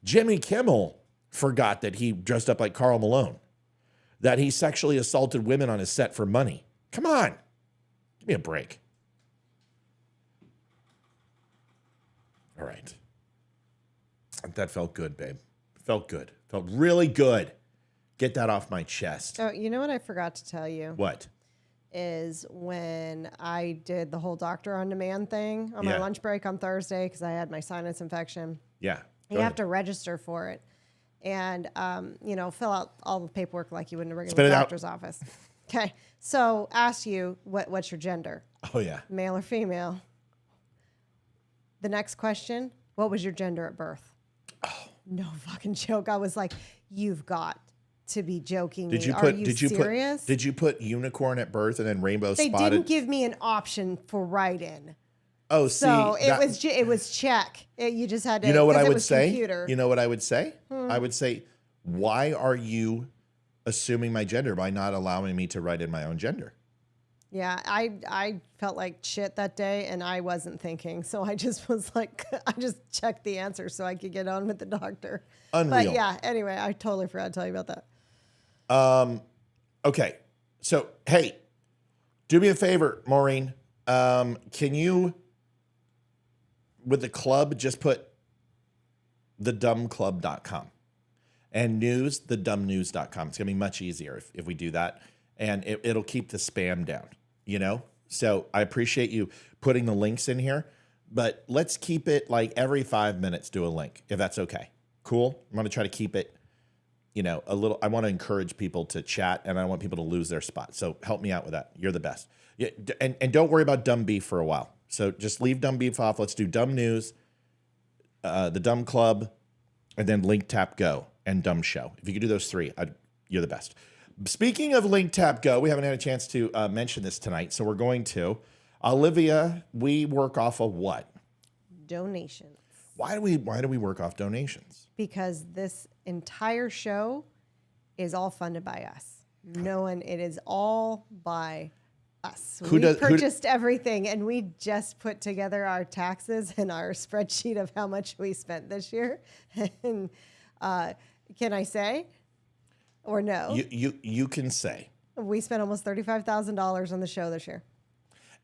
Jimmy Kimmel forgot that he dressed up like Karl Malone, that he sexually assaulted women on his set for money. Come on. Give me a break. All right. That felt good, babe. Felt good. Felt really good. Get that off my chest. Oh, you know what I forgot to tell you? What? Is when I did the whole doctor on demand thing on my lunch break on Thursday because I had my sinus infection. Yeah. You have to register for it and, fill out all the paperwork like you would in a regular Spit it out. doctor's office. Okay. So ask you, what's your gender? Oh, yeah. Male or female? The next question, what was your gender at birth? Oh. No fucking joke. I was like, you've got to be joking me. Are you serious? Did you put unicorn at birth and then rainbow they spotted? They didn't give me an option for write-in. Oh, so it was check. You just had to. You know what I would say? Computer. You know what I would say? I would say, why are you assuming my gender by not allowing me to write in my own gender? Yeah, I felt like shit that day, and I wasn't thinking. So I just was like, I just checked the answer so I could get on with the doctor. Unreal. But yeah, anyway, I totally forgot to tell you about that. Okay. So, hey, do me a favor, Maureen. Can you, with the club, just put thedumclub.com and news, thedumnews.com. It's going to be much easier if we do that, and it'll keep the spam down, So I appreciate you putting the links in here, but let's keep it like every 5 minutes do a link, if that's okay. Cool? I'm going to try to keep it a little. I want to encourage people to chat, and I want people to lose their spot. So help me out with that. You're the best. Yeah, and don't worry about dumb beef for a while. So just leave dumb beef off. Let's do dumb news, the dumb club, and then link, tap, go, and dumb show. If you could do those three, you're the best. Speaking of link, tap, go, we haven't had a chance to mention this tonight, so we're going to. Olivia, we work off of what? Donations. Why do we work off donations? Because this entire show is all funded by us. It is all by us. We purchased everything, and we just put together our taxes and our spreadsheet of how much we spent this year. And can I say, or no? You can say. We spent almost $35,000 on the show this year.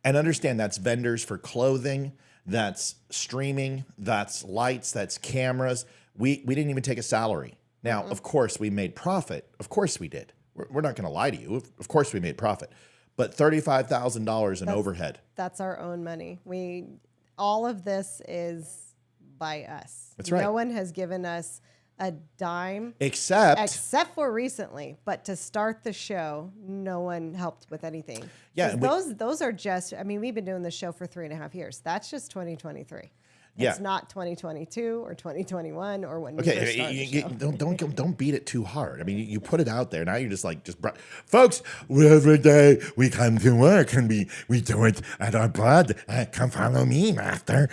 And understand that's vendors for clothing, that's streaming, that's lights, that's cameras. We didn't even take a salary. Now, of course, we made profit. Of course we did. We're not going to lie to you. Of course we made profit. But $35,000 in overhead. That's our own money. All of this is by us. That's right. No one has given us a dime. Except for recently. But to start the show, no one helped with anything. Yeah. Those are just, we've been doing this show for 3.5 years. That's just 2023. Yeah. It's not 2022 or 2021 or when we first started the show. Don't beat it too hard. You put it out there. Now you're folks, every day we come to work and we do it at our blood. Come follow me, master.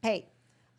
Hey,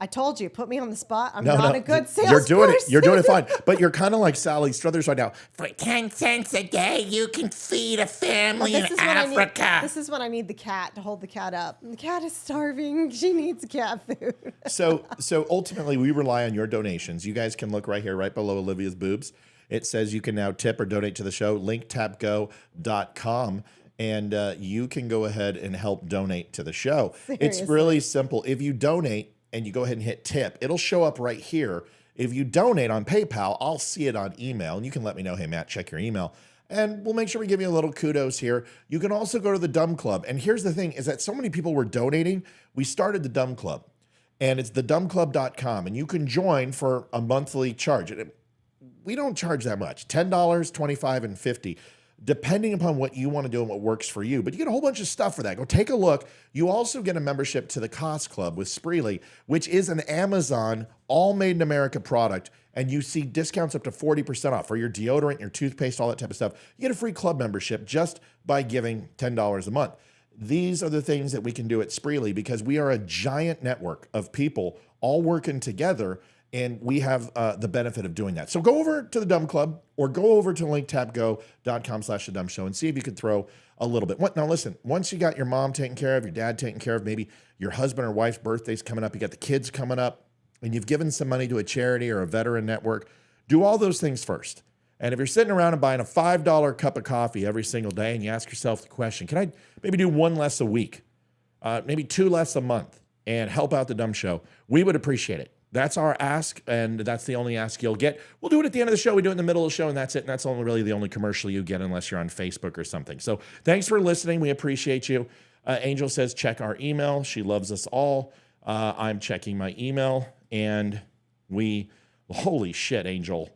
I told you, put me on the spot. I'm not a good salesperson. You're doing it fine. But you're kind of like Sally Struthers right now. For 10 cents a day, you can feed a family in Africa. This is when I need the cat to hold the cat up. The cat is starving. She needs cat food. So ultimately, we rely on your donations. You guys can look right here, right below Olivia's boobs. It says you can now tip or donate to the show, linktapgo.com. And you can go ahead and help donate to the show. Seriously. It's really simple. If you donate, and you go ahead and hit tip, it'll show up right here. If you donate on PayPal, I'll see it on email, and you can let me know, hey, Matt, check your email, and we'll make sure we give you a little kudos here. You can also go to the Dumb Club, and here's the thing, is that so many people were donating, we started the Dumb Club, and it's thedumbclub.com, and you can join for a monthly charge. we don't charge that much. $10, $25, and $50, depending upon what you want to do and what works for you. But you get a whole bunch of stuff for that. Go take a look. You also get a membership to the Cost Club with Spreely, which is an Amazon all made in America product. And you see discounts up to 40% off for your deodorant, your toothpaste, all that type of stuff. You get a free club membership just by giving $10 a month. These are the things that we can do at Spreely because we are a giant network of people all working together, and we have the benefit of doing that. So go over to the DUM Club or go over to linktapgo.com/The Dumb Show and see if you could throw a little bit. Now listen, once you got your mom taken care of, your dad taken care of, maybe your husband or wife's birthday's coming up, you got the kids coming up, and you've given some money to a charity or a veteran network, do all those things first. And if you're sitting around and buying a $5 cup of coffee every single day and you ask yourself the question, can I maybe do one less a week, maybe 2 less a month, and help out the Dumb Show, we would appreciate it. That's our ask, and that's the only ask you'll get. We'll do it at the end of the show. We do it in the middle of the show, and that's it. And that's only really the only commercial you get unless you're on Facebook or something. So thanks for listening. We appreciate you. Angel says, check our email. She loves us all. I'm checking my email, and holy shit, Angel.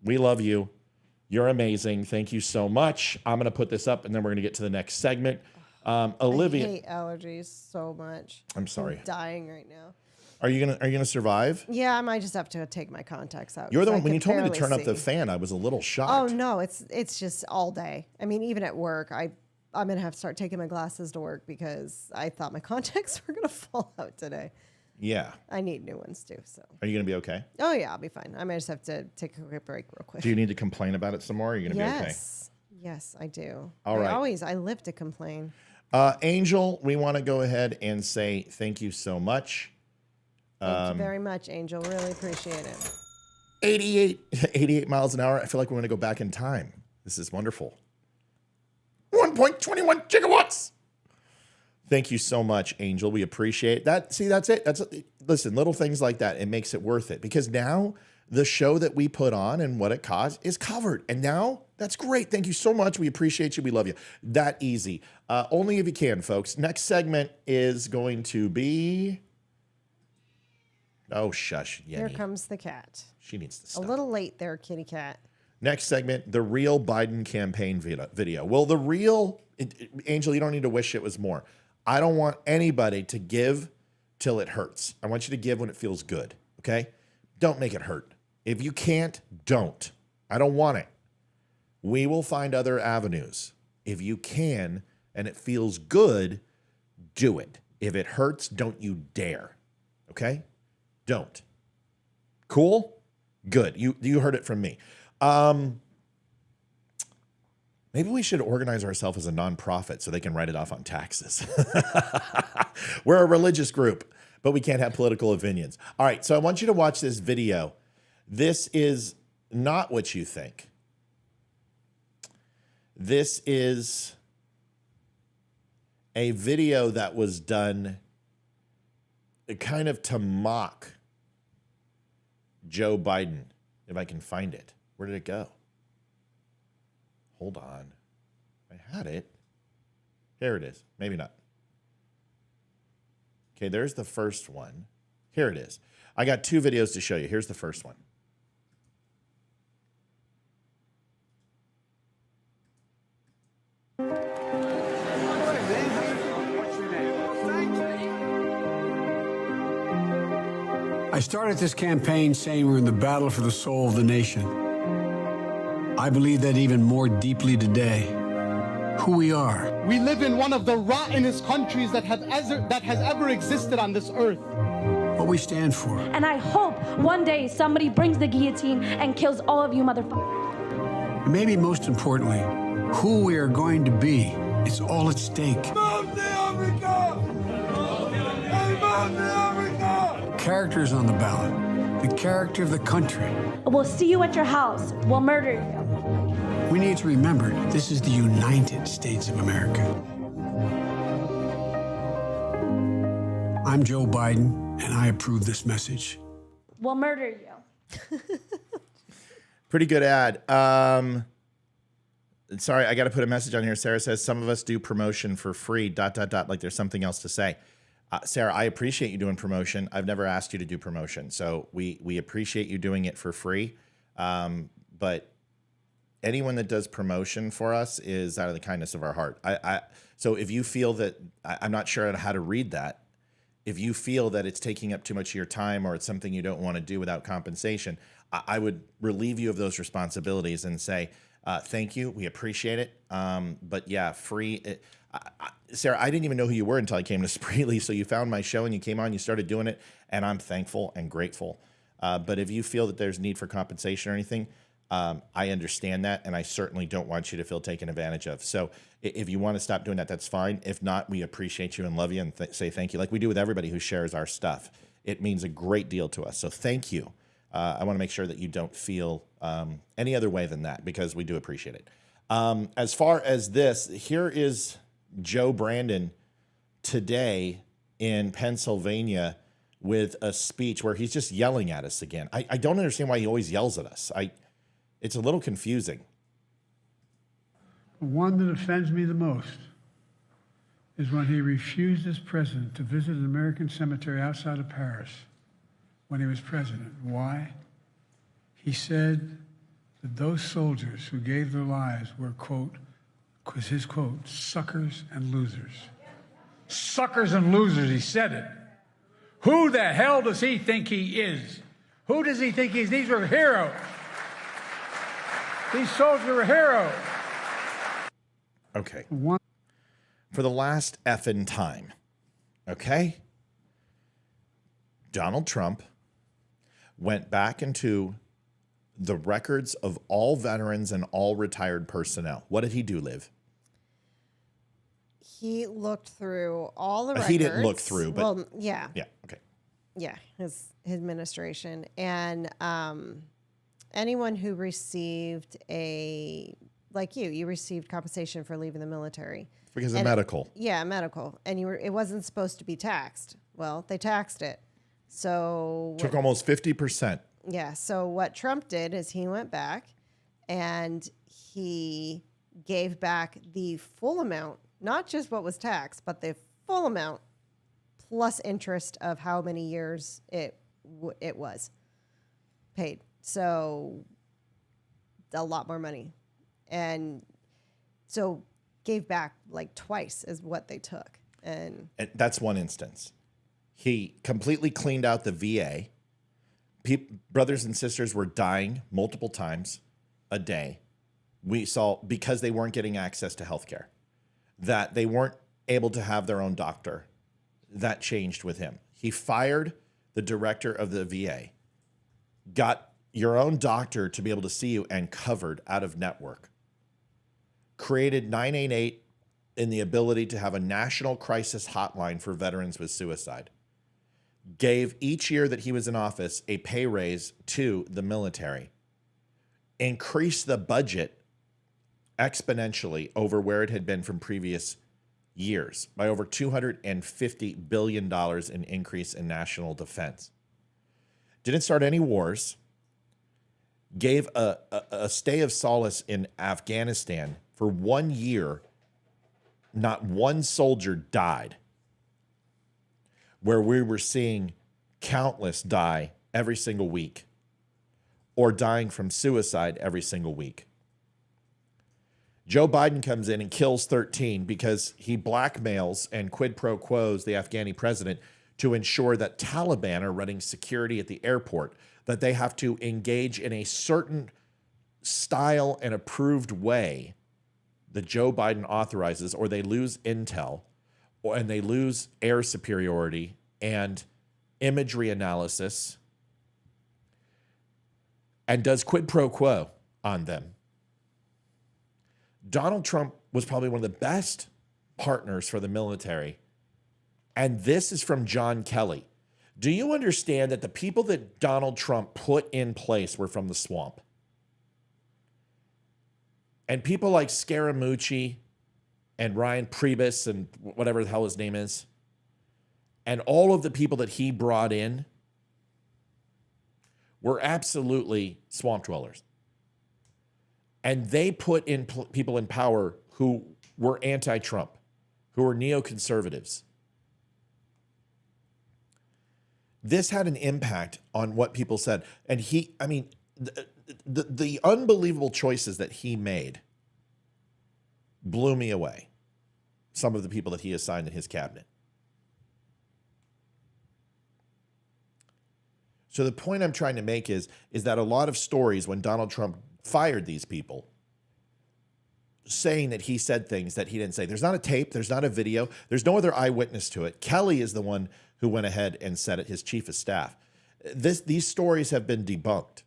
We love you. You're amazing. Thank you so much. I'm going to put this up, and then we're going to get to the next segment. Olivia. I hate allergies so much. I'm sorry. I'm dying right now. Are you gonna survive? Yeah, I might just have to take my contacts out. You're the one, when you told me to turn up the fan, I was a little shocked. Oh no, it's just all day. I mean, even at work, I'm gonna have to start taking my glasses to work because I thought my contacts were gonna fall out today. Yeah. I need new ones too. So. Are you gonna be okay? Oh yeah, I'll be fine. I might just have to take a quick break real quick. Do you need to complain about it some more? Or are you gonna be okay? Yes, I do. All right. I live to complain. Angel, we want to go ahead and say thank you so much. Thank you very much, Angel. Really appreciate it. 88 miles an hour. I feel like we're going to go back in time. This is wonderful. 1.21 gigawatts. Thank you so much, Angel. We appreciate that. See, that's it. Listen, little things like that, it makes it worth it because now the show that we put on and what it costs is covered. And now that's great. Thank you so much. We appreciate you. We love you. That easy. Only if you can, folks. Next segment is going to be... Oh, shush, Yenny. Here comes the cat. She needs to stop. A little late there, kitty cat. Next segment, the real Biden campaign video. Well, the real... Angel, you don't need to wish it was more. I don't want anybody to give till it hurts. I want you to give when it feels good, okay? Don't make it hurt. If you can't, don't. I don't want it. We will find other avenues. If you can and it feels good, do it. If it hurts, don't you dare, okay? Don't. Cool? Good. You heard it from me. Maybe we should organize ourselves as a nonprofit so they can write it off on taxes. We're a religious group, but we can't have political opinions. All right, so I want you to watch this video. This is not what you think. This is a video that was done kind of to mock Joe Biden, if I can find it. Where did it go? Hold on. I had it. Here it is. Maybe not. Okay, there's the first one. Here it is. I got 2 videos to show you. Here's the first one. I started this campaign saying we're in the battle for the soul of the nation. I believe that even more deeply today. Who we are. We live in one of the rottenest countries that has ever existed on this earth. What we stand for. And I hope one day somebody brings the guillotine and kills all of you motherfuckers. And maybe most importantly, who we are going to be. It's all at stake. Character is on the ballot. The character of the country. We'll see you at your house. We'll murder you. We need to remember, this is the United States of America. I'm Joe Biden, and I approve this message. We'll murder you. Pretty good ad. Sorry, I got to put a message on here. Sarah says, some of us do promotion for free, ... like there's something else to say. Sarah, I appreciate you doing promotion. I've never asked you to do promotion, so we appreciate you doing it for free. But anyone that does promotion for us is out of the kindness of our heart. So if you feel that, I'm not sure how to read that. If you feel that it's taking up too much of your time or it's something you don't want to do without compensation, I would relieve you of those responsibilities and say, thank you, we appreciate it. But yeah, free. Sarah, I didn't even know who you were until I came to Spreely. So you found my show and you came on, you started doing it, and I'm thankful and grateful. But if you feel that there's need for compensation or anything, I understand that, and I certainly don't want you to feel taken advantage of. So if you want to stop doing that, that's fine. If not, we appreciate you and love you and say thank you, like we do with everybody who shares our stuff. It means a great deal to us. So thank you. I want to make sure that you don't feel any other way than that, because we do appreciate it. As far as this, here is Joe Brandon today in Pennsylvania with a speech where he's just yelling at us again. I don't understand why he always yells at us. It's a little confusing. The one that offends me the most is when he refused as president to visit an American cemetery outside of Paris when he was president. Why? He said that those soldiers who gave their lives were, quote, was his quote, suckers and losers. Suckers and losers, he said it. Who the hell does he think he is? Who does he think he is? These were heroes. These soldiers were heroes. Okay. For the last effing time, okay? Donald Trump went back into the records of all veterans and all retired personnel. What did he do, Liv? He looked through all the records. He didn't look through, but... Well, yeah. Yeah, okay. Yeah, his administration. And anyone who received like you received compensation for leaving the military. Because of medical. Medical. And it wasn't supposed to be taxed. Well, they taxed it. So... Took almost 50%. Yeah. So what Trump did is he went back and he gave back the full amount, not just what was taxed, but the full amount plus interest of how many years it was paid. So a lot more money. And so gave back like twice as what they took. And that's one instance. He completely cleaned out the VA. Brothers and sisters were dying multiple times a day. We saw, because they weren't getting access to healthcare, that they weren't able to have their own doctor. That changed with him. He fired the director of the VA, got your own doctor to be able to see you and covered out of network, created 988 in the ability to have a national crisis hotline for veterans with suicide, gave each year that he was in office a pay raise to the military, increased the budget exponentially over where it had been from previous years by over $250 billion in increase in national defense. Didn't start any wars, gave a stay of solace in Afghanistan for 1 year. Not one soldier died, where we were seeing countless die every single week or dying from suicide every single week. Joe Biden comes in and kills 13 because he blackmails and quid pro quos the Afghani president to ensure that Taliban are running security at the airport, that they have to engage in a certain style and approved way that Joe Biden authorizes, or they lose intel, and they lose air superiority and imagery analysis, and does quid pro quo on them. Donald Trump was probably one of the best partners for the military. And this is from John Kelly. Do you understand that the people that Donald Trump put in place were from the swamp? And people like Scaramucci and Ryan Priebus and whatever the hell his name is, and all of the people that he brought in were absolutely swamp dwellers. And they put in people in power who were anti-Trump, who were neoconservatives. This had an impact on what people said. And the unbelievable choices that he made blew me away. Some of the people that he assigned in his cabinet. So the point I'm trying to make is that a lot of stories when Donald Trump fired these people, saying that he said things that he didn't say. There's not a tape. There's not a video. There's no other eyewitness to it. Kelly is the one who went ahead and said it, his chief of staff. These stories have been debunked.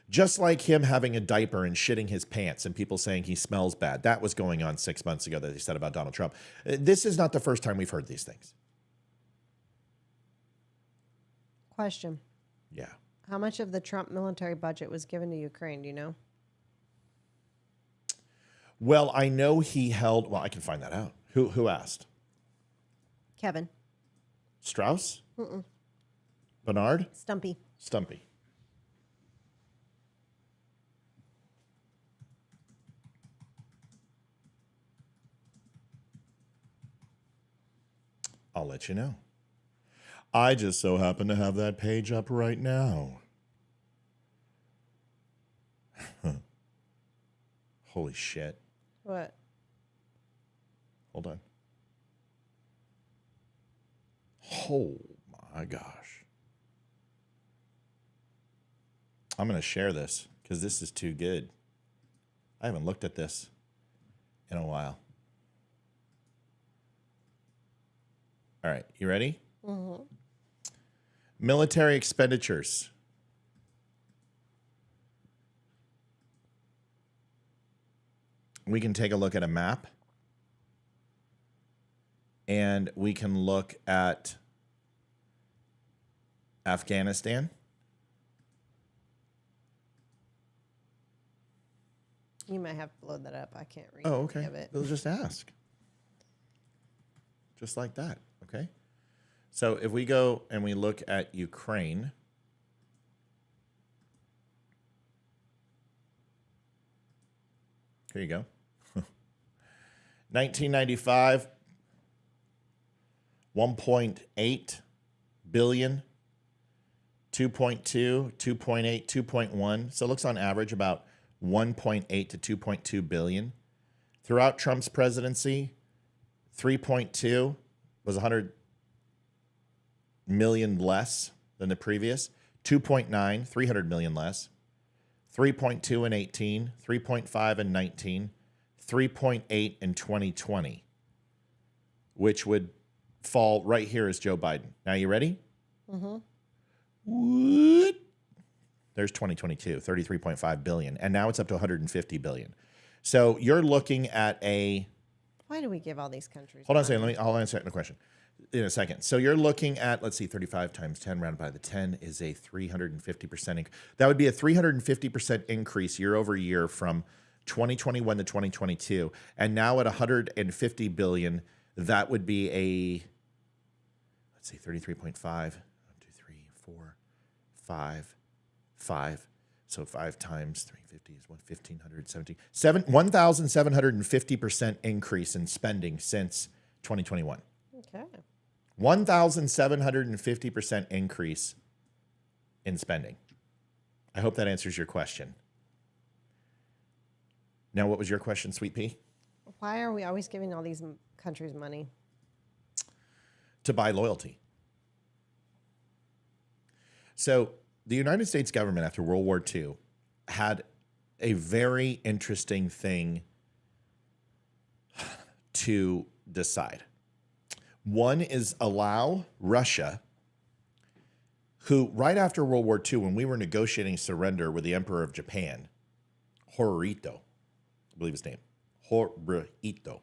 Just like him having a diaper and shitting his pants and people saying he smells bad. That was going on 6 months ago that they said about Donald Trump. This is not the first time we've heard these things. Question. Yeah. How much of the Trump military budget was given to Ukraine? Do you know? Well, I know he held, well, I can find that out. Who asked? Kevin. Strauss? Mm-mm. Bernard? Stumpy. Stumpy. I'll let you know. I just so happen to have that page up right now. Holy shit. What? Hold on. Oh my gosh. I'm going to share this because this is too good. I haven't looked at this in a while. All right, you ready? Mm-hmm. Military expenditures. We can take a look at a map. And we can look at Afghanistan. You might have to load that up. I can't read Oh, okay. any of it. They'll just ask. Just like that, okay? So if we go and we look at Ukraine, here you go. 1995, 1.8 billion, 2.2, 2.8, 2.1. So it looks on average about 1.8 to 2.2 billion. Throughout Trump's presidency, 3.2 was 100 million less than the previous. 2.9, 300 million less. 3.2 in 18, 3.5 in 19, 3.8 in 2020, which would fall right here as Joe Biden. Now, you ready? Mm-hmm. What? There's 2022, 33.5 billion, and now it's up to 150 billion. So you're looking at a... Why do we give all these countries? Hold on a second. I'll answer the question in a second. So you're looking at, let's see, 35 times 10 rounded by the 10 is a 350%. That would be a 350% increase year over year from 2021 to 2022. And now at 150 billion, that would be a, let's see, 33.5, 1, 2, 3, 4, 5, 5. So 5 times 350 is 1,750% increase in spending since 2021. Okay. 1,750% increase in spending. I hope that answers your question. Now, what was your question, Sweet Pea? Why are we always giving all these countries money? To buy loyalty. So the United States government after World War II had a very interesting thing to decide. One is allow Russia, who right after World War II, when we were negotiating surrender with the Emperor of Japan, Hirohito, I believe his name, Hirohito,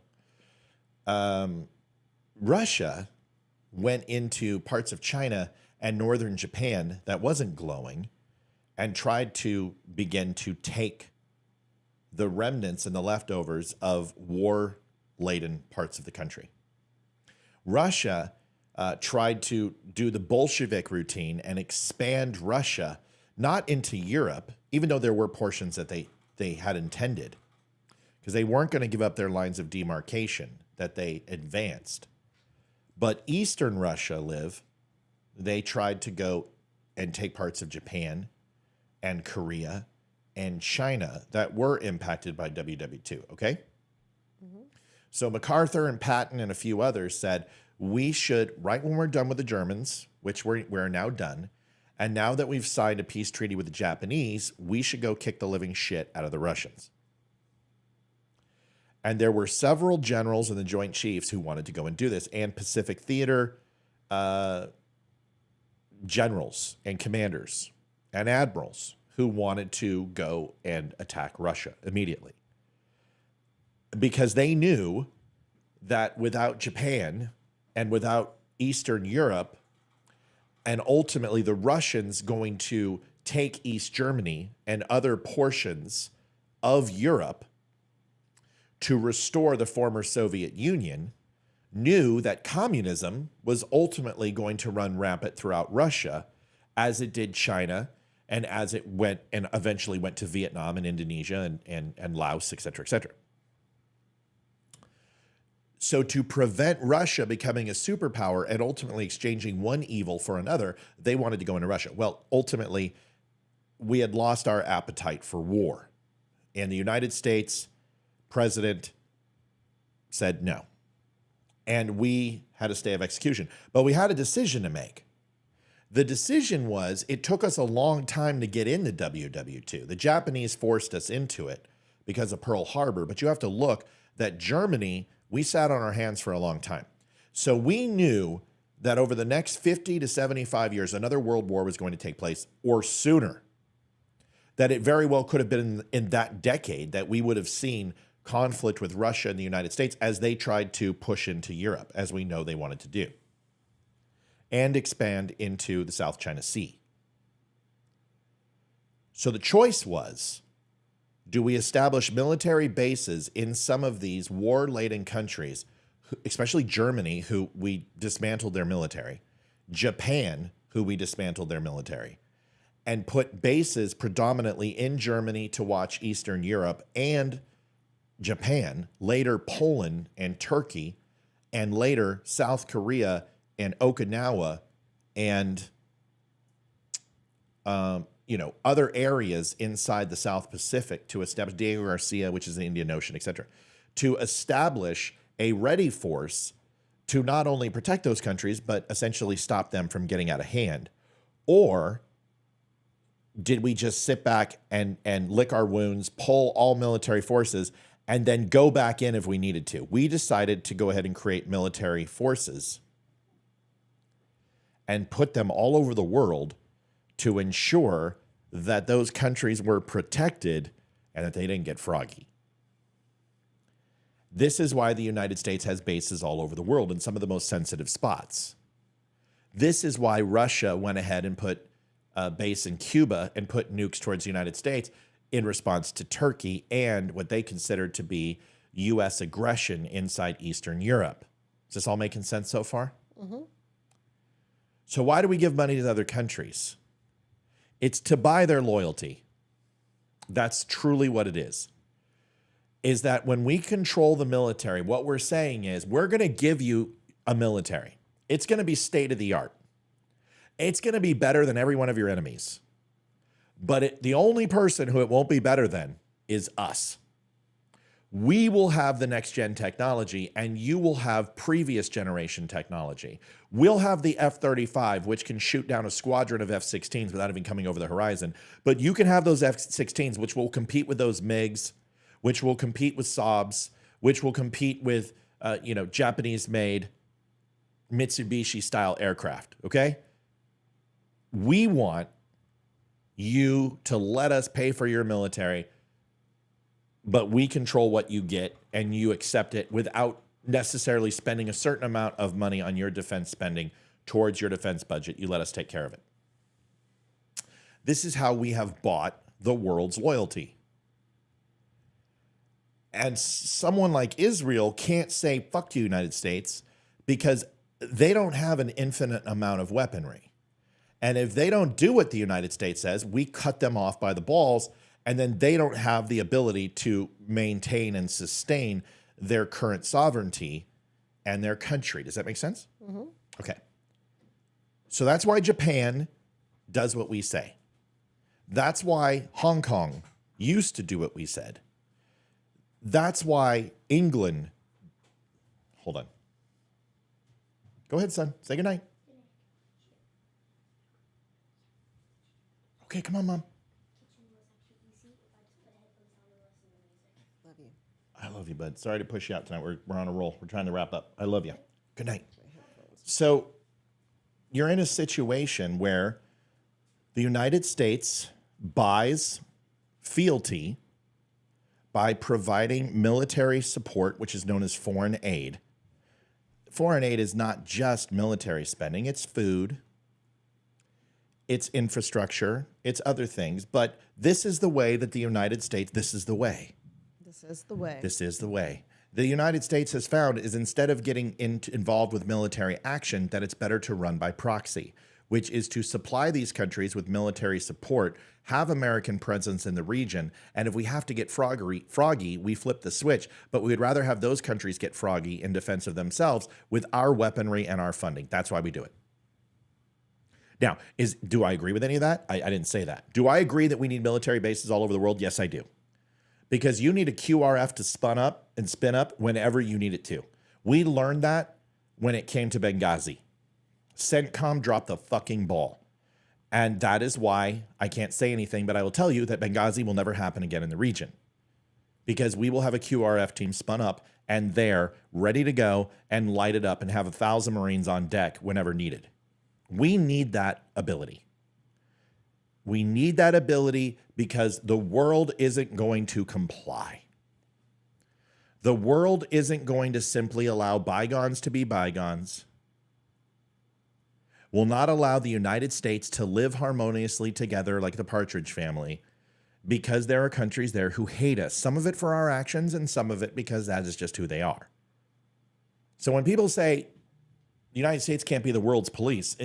Russia went into parts of China and northern Japan that wasn't glowing and tried to begin to take the remnants and the leftovers of war-laden parts of the country. Russia tried to do the Bolshevik routine and expand Russia, not into Europe, even though there were portions that they had intended, because they weren't going to give up their lines of demarcation that they advanced. But Eastern Russia they tried to go and take parts of Japan and Korea and China that were impacted by WW2, okay? So MacArthur and Patton and a few others said, we should, right when we're done with the Germans, which we're now done, and now that we've signed a peace treaty with the Japanese, we should go kick the living shit out of the Russians. And there were several generals and the Joint Chiefs who wanted to go and do this, and Pacific Theater generals and commanders and admirals who wanted to go and attack Russia immediately. Because they knew that without Japan and without Eastern Europe, and ultimately the Russians going to take East Germany and other portions of Europe to restore the former Soviet Union, knew that communism was ultimately going to run rampant throughout Russia, as it did China, and as it went and eventually went to Vietnam and Indonesia and Laos, et cetera, et cetera. So to prevent Russia becoming a superpower and ultimately exchanging one evil for another, they wanted to go into Russia. Well, ultimately, we had lost our appetite for war. And the United States president said no. And we had a stay of execution. But we had a decision to make. The decision was, it took us a long time to get into WW2. The Japanese forced us into it because of Pearl Harbor. But you have to look that Germany, we sat on our hands for a long time. So we knew that over the next 50 to 75 years, another world war was going to take place, or sooner. That it very well could have been in that decade that we would have seen conflict with Russia and the United States as they tried to push into Europe, as we know they wanted to do, and expand into the South China Sea. So the choice was, do we establish military bases in some of these war-laden countries, especially Germany, who we dismantled their military, Japan, who we dismantled their military, and put bases predominantly in Germany to watch Eastern Europe and Japan, later Poland and Turkey, and later South Korea and Okinawa and other areas inside the South Pacific to establish Diego Garcia, which is the Indian Ocean, etc., to establish a ready force to not only protect those countries, but essentially stop them from getting out of hand? Or did we just sit back and lick our wounds, pull all military forces, and then go back in if we needed to? We decided to go ahead and create military forces and put them all over the world to ensure that those countries were protected and that they didn't get froggy. This is why the United States has bases all over the world in some of the most sensitive spots. This is why Russia went ahead and put a base in Cuba and put nukes towards the United States in response to Turkey and what they considered to be U.S. aggression inside Eastern Europe. Is this all making sense so far? Mm-hmm. So why do we give money to other countries? It's to buy their loyalty. That's truly what it is. Is that when we control the military, what we're saying is we're going to give you a military. It's going to be state of the art. It's going to be better than every one of your enemies. But the only person who it won't be better than is us. We will have the next gen technology and you will have previous generation technology. We'll have the F-35, which can shoot down a squadron of F-16s without even coming over the horizon. But you can have those F-16s, which will compete with those MiGs, which will compete with Saabs, which will compete with, Japanese-made Mitsubishi-style aircraft, okay? We want you to let us pay for your military, but we control what you get and you accept it without necessarily spending a certain amount of money on your defense spending towards your defense budget. You let us take care of it. This is how we have bought the world's loyalty. And someone like Israel can't say, fuck you, United States, because they don't have an infinite amount of weaponry. And if they don't do what the United States says, we cut them off by the balls, and then they don't have the ability to maintain and sustain their current sovereignty and their country. Does that make sense? Mm-hmm. Okay. So that's why Japan does what we say. That's why Hong Kong used to do what we said. That's why England, hold on. Go ahead, son. Say goodnight. Okay, come on, Mom. Love you. I love you, bud. Sorry to push you out tonight. We're on a roll. We're trying to wrap up. I love you. Good night. So you're in a situation where the United States buys fealty by providing military support, which is known as foreign aid. Foreign aid is not just military spending. It's food, it's infrastructure, it's other things. But this is the way that the United States, this is the way. This is the way. This is the way. The United States has found is instead of getting involved with military action, that it's better to run by proxy, which is to supply these countries with military support, have American presence in the region, and if we have to get froggy, we flip the switch, but we would rather have those countries get froggy in defense of themselves with our weaponry and our funding. That's why we do it. Now, do I agree with any of that? I didn't say that. Do I agree that we need military bases all over the world? Yes, I do. Because you need a QRF to spin up whenever you need it to. We learned that when it came to Benghazi. CENTCOM dropped the fucking ball. And that is why I can't say anything, but I will tell you that Benghazi will never happen again in the region. Because we will have a QRF team spun up and there, ready to go and light it up and have 1,000 Marines on deck whenever needed. We need that ability. We need that ability because the world isn't going to comply. The world isn't going to simply allow bygones to be bygones. Will not allow the United States to live harmoniously together like the Partridge Family because there are countries there who hate us. Some of it for our actions and some of it because that is just who they are. So when people say the United States can't be the world's police,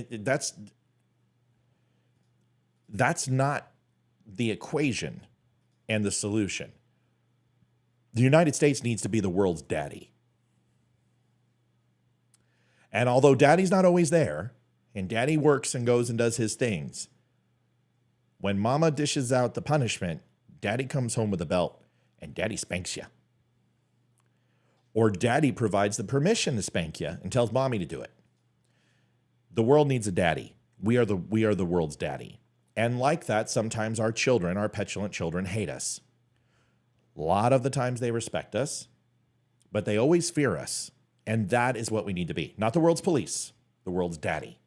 that's not the equation and the solution. The United States needs to be the world's daddy. And although daddy's not always there, and daddy works and goes and does his things, when mama dishes out the punishment, daddy comes home with a belt and daddy spanks you. Or daddy provides the permission to spank you and tells mommy to do it. The world needs a daddy. We are the world's daddy. And like that, sometimes our children, our petulant children, hate us. A lot of the times they respect us, but they always fear us. And that is what we need to be. Not the world's police, the world's daddy.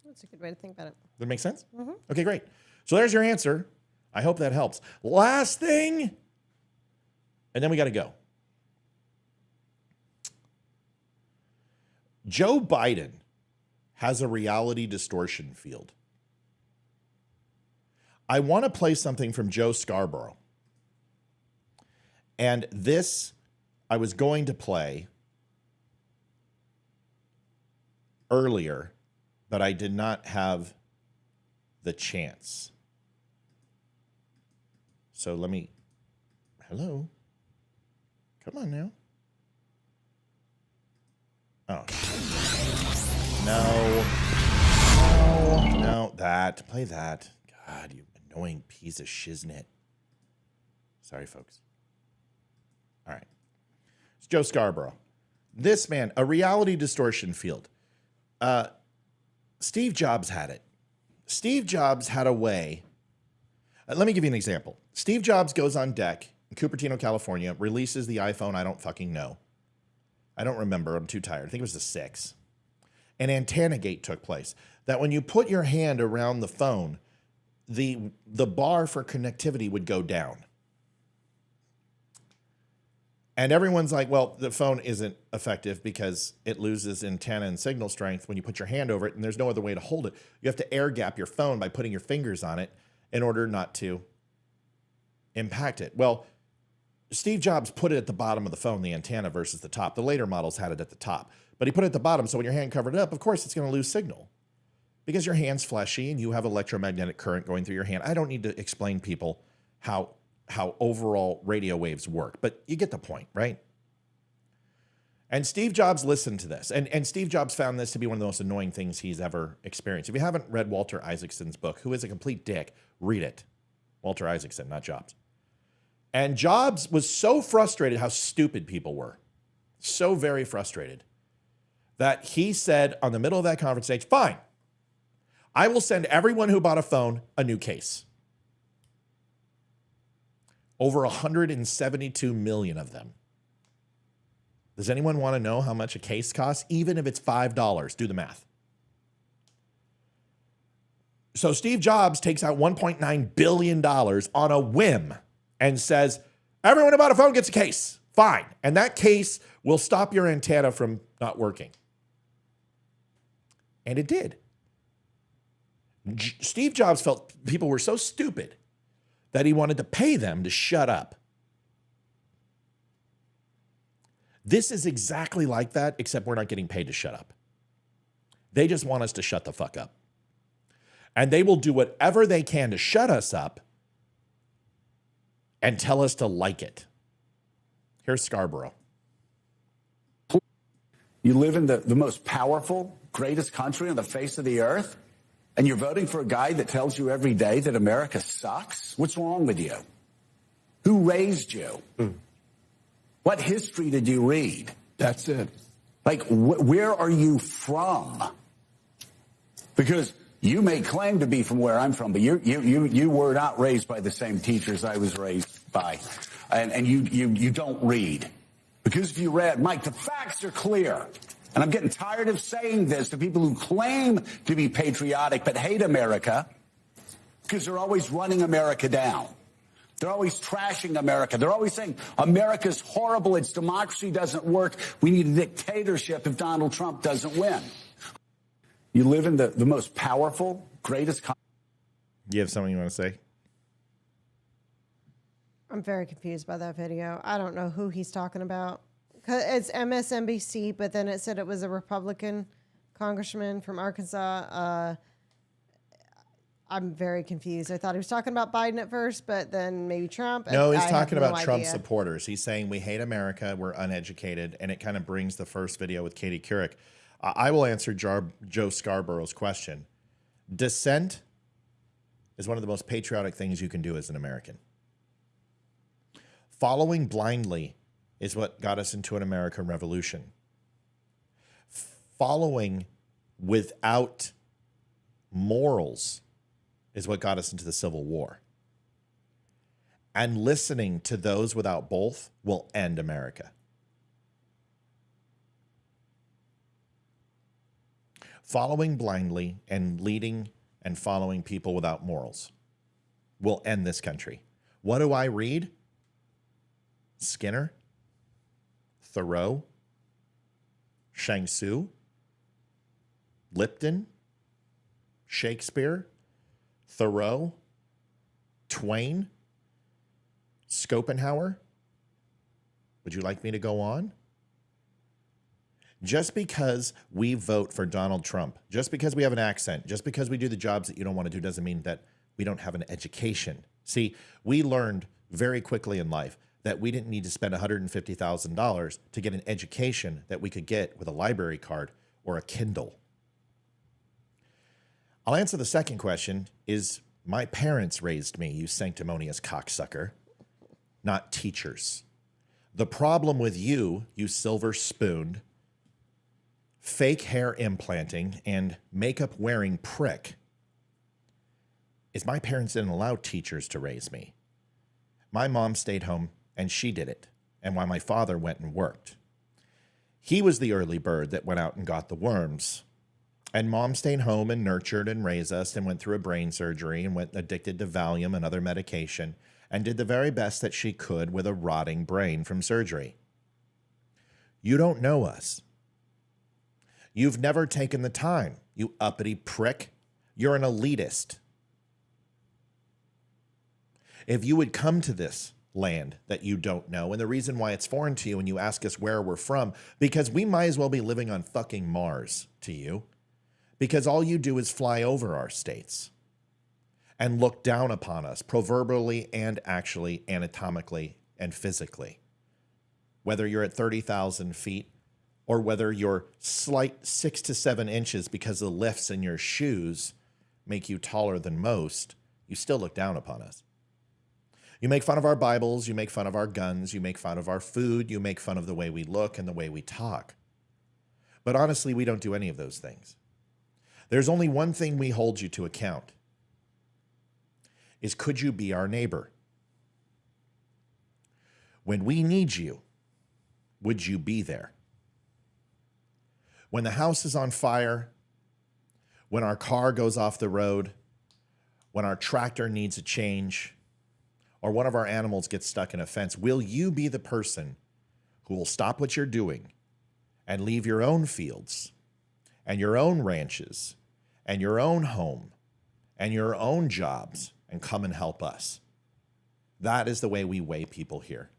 That's a good way to think about it. Does that make sense? Mm-hmm. Okay, great. So there's your answer. I hope that helps. Last thing, and then we got to go. Joe Biden has a reality distortion field. I want to play something from Joe Scarborough. And this I was going to play earlier, but I did not have the chance. So let me, hello? Come on now. Oh. No, play that. God, you annoying piece of shiznit. Sorry, folks. All right. It's Joe Scarborough. This man, a reality distortion field. Steve Jobs had it. Steve Jobs had a way. Let me give you an example. Steve Jobs goes on deck in Cupertino, California, releases the iPhone. I don't fucking know. I don't remember. I'm too tired. I think it was the 6. An antenna gate took place. That when you put your hand around the phone, the bar for connectivity would go down. And everyone's like, well, the phone isn't effective because it loses antenna and signal strength when you put your hand over it, and there's no other way to hold it. You have to air gap your phone by putting your fingers on it in order not to impact it. Well, Steve Jobs put it at the bottom of the phone, the antenna versus the top. The later models had it at the top, but he put it at the bottom. So when your hand covered it up, of course, it's going to lose signal because your hand's fleshy and you have electromagnetic current going through your hand. I don't need to explain people how overall radio waves work, but you get the point, right? And Steve Jobs listened to this, and Steve Jobs found this to be one of the most annoying things he's ever experienced. If you haven't read Walter Isaacson's book, who is a complete dick, read it. Walter Isaacson, not Jobs. And Jobs was so frustrated how stupid people were, so very frustrated, that he said on the middle of that conference stage, fine, I will send everyone who bought a phone a new case. Over 172 million of them. Does anyone want to know how much a case costs? Even if it's $5, do the math. So Steve Jobs takes out $1.9 billion on a whim and says, everyone who bought a phone gets a case. Fine. And that case will stop your antenna from not working. And it did. Steve Jobs felt people were so stupid that he wanted to pay them to shut up. This is exactly like that, except we're not getting paid to shut up. They just want us to shut the fuck up. And they will do whatever they can to shut us up and tell us to like it. Here's Scarborough. You live in the most powerful, greatest country on the face of the earth, and you're voting for a guy that tells you every day that America sucks? What's wrong with you? Who raised you? What history did you read? That's it. Like, where are you from? Because you may claim to be from where I'm from, but you were not raised by the same teachers I was raised by. And you don't read. Because if you read, Mike, the facts are clear. And I'm getting tired of saying this to people who claim to be patriotic but hate America because they're always running America down. They're always trashing America. They're always saying America's horrible. Its democracy doesn't work. We need a dictatorship if Donald Trump doesn't win. You live in the most powerful, greatest country. You have something you want to say? I'm very confused by that video. I don't know who he's talking about. It's MSNBC, but then it said it was a Republican congressman from Arkansas. I'm very confused. I thought he was talking about Biden at first, but then maybe Trump. No, he's talking about Trump supporters. He's saying we hate America, we're uneducated, and it kind of brings the first video with Katie Couric. I will answer Joe Scarborough's question. Dissent is one of the most patriotic things you can do as an American. Following blindly is what got us into an American Revolution. Following without morals is what got us into the Civil War. And listening to those without both will end America. Following blindly and leading and following people without morals will end this country. What do I read? Skinner, Thoreau, Shang Tzu, Lipton, Shakespeare, Thoreau, Twain, Schopenhauer. Would you like me to go on? Just because we vote for Donald Trump, just because we have an accent, just because we do the jobs that you don't want to do doesn't mean that we don't have an education. See, we learned very quickly in life that we didn't need to spend $150,000 to get an education that we could get with a library card or a Kindle. I'll answer the second question is my parents raised me, you sanctimonious cocksucker, not teachers. The problem with you silver-spooned, fake hair implanting, and makeup wearing prick is my parents didn't allow teachers to raise me. My mom stayed home and she did it. And while my father went and worked, he was the early bird that went out and got the worms. And mom stayed home and nurtured and raised us and went through a brain surgery and went addicted to Valium and other medication and did the very best that she could with a rotting brain from surgery. You don't know us. You've never taken the time, you uppity prick. You're an elitist. If you would come to this land that you don't know, and the reason why it's foreign to you and you ask us where we're from, because we might as well be living on fucking Mars to you, because all you do is fly over our states and look down upon us, proverbially and actually, anatomically and physically. Whether you're at 30,000 feet or whether you're slight 6 to 7 inches because the lifts in your shoes make you taller than most, you still look down upon us. You make fun of our Bibles, you make fun of our guns, you make fun of our food, you make fun of the way we look and the way we talk. But honestly, we don't do any of those things. There's only one thing we hold you to account, is could you be our neighbor? When we need you, would you be there? When the house is on fire, when our car goes off the road, when our tractor needs a change, or one of our animals gets stuck in a fence, will you be the person who will stop what you're doing and leave your own fields and your own ranches and your own home and your own jobs and come and help us? That is the way we weigh people here.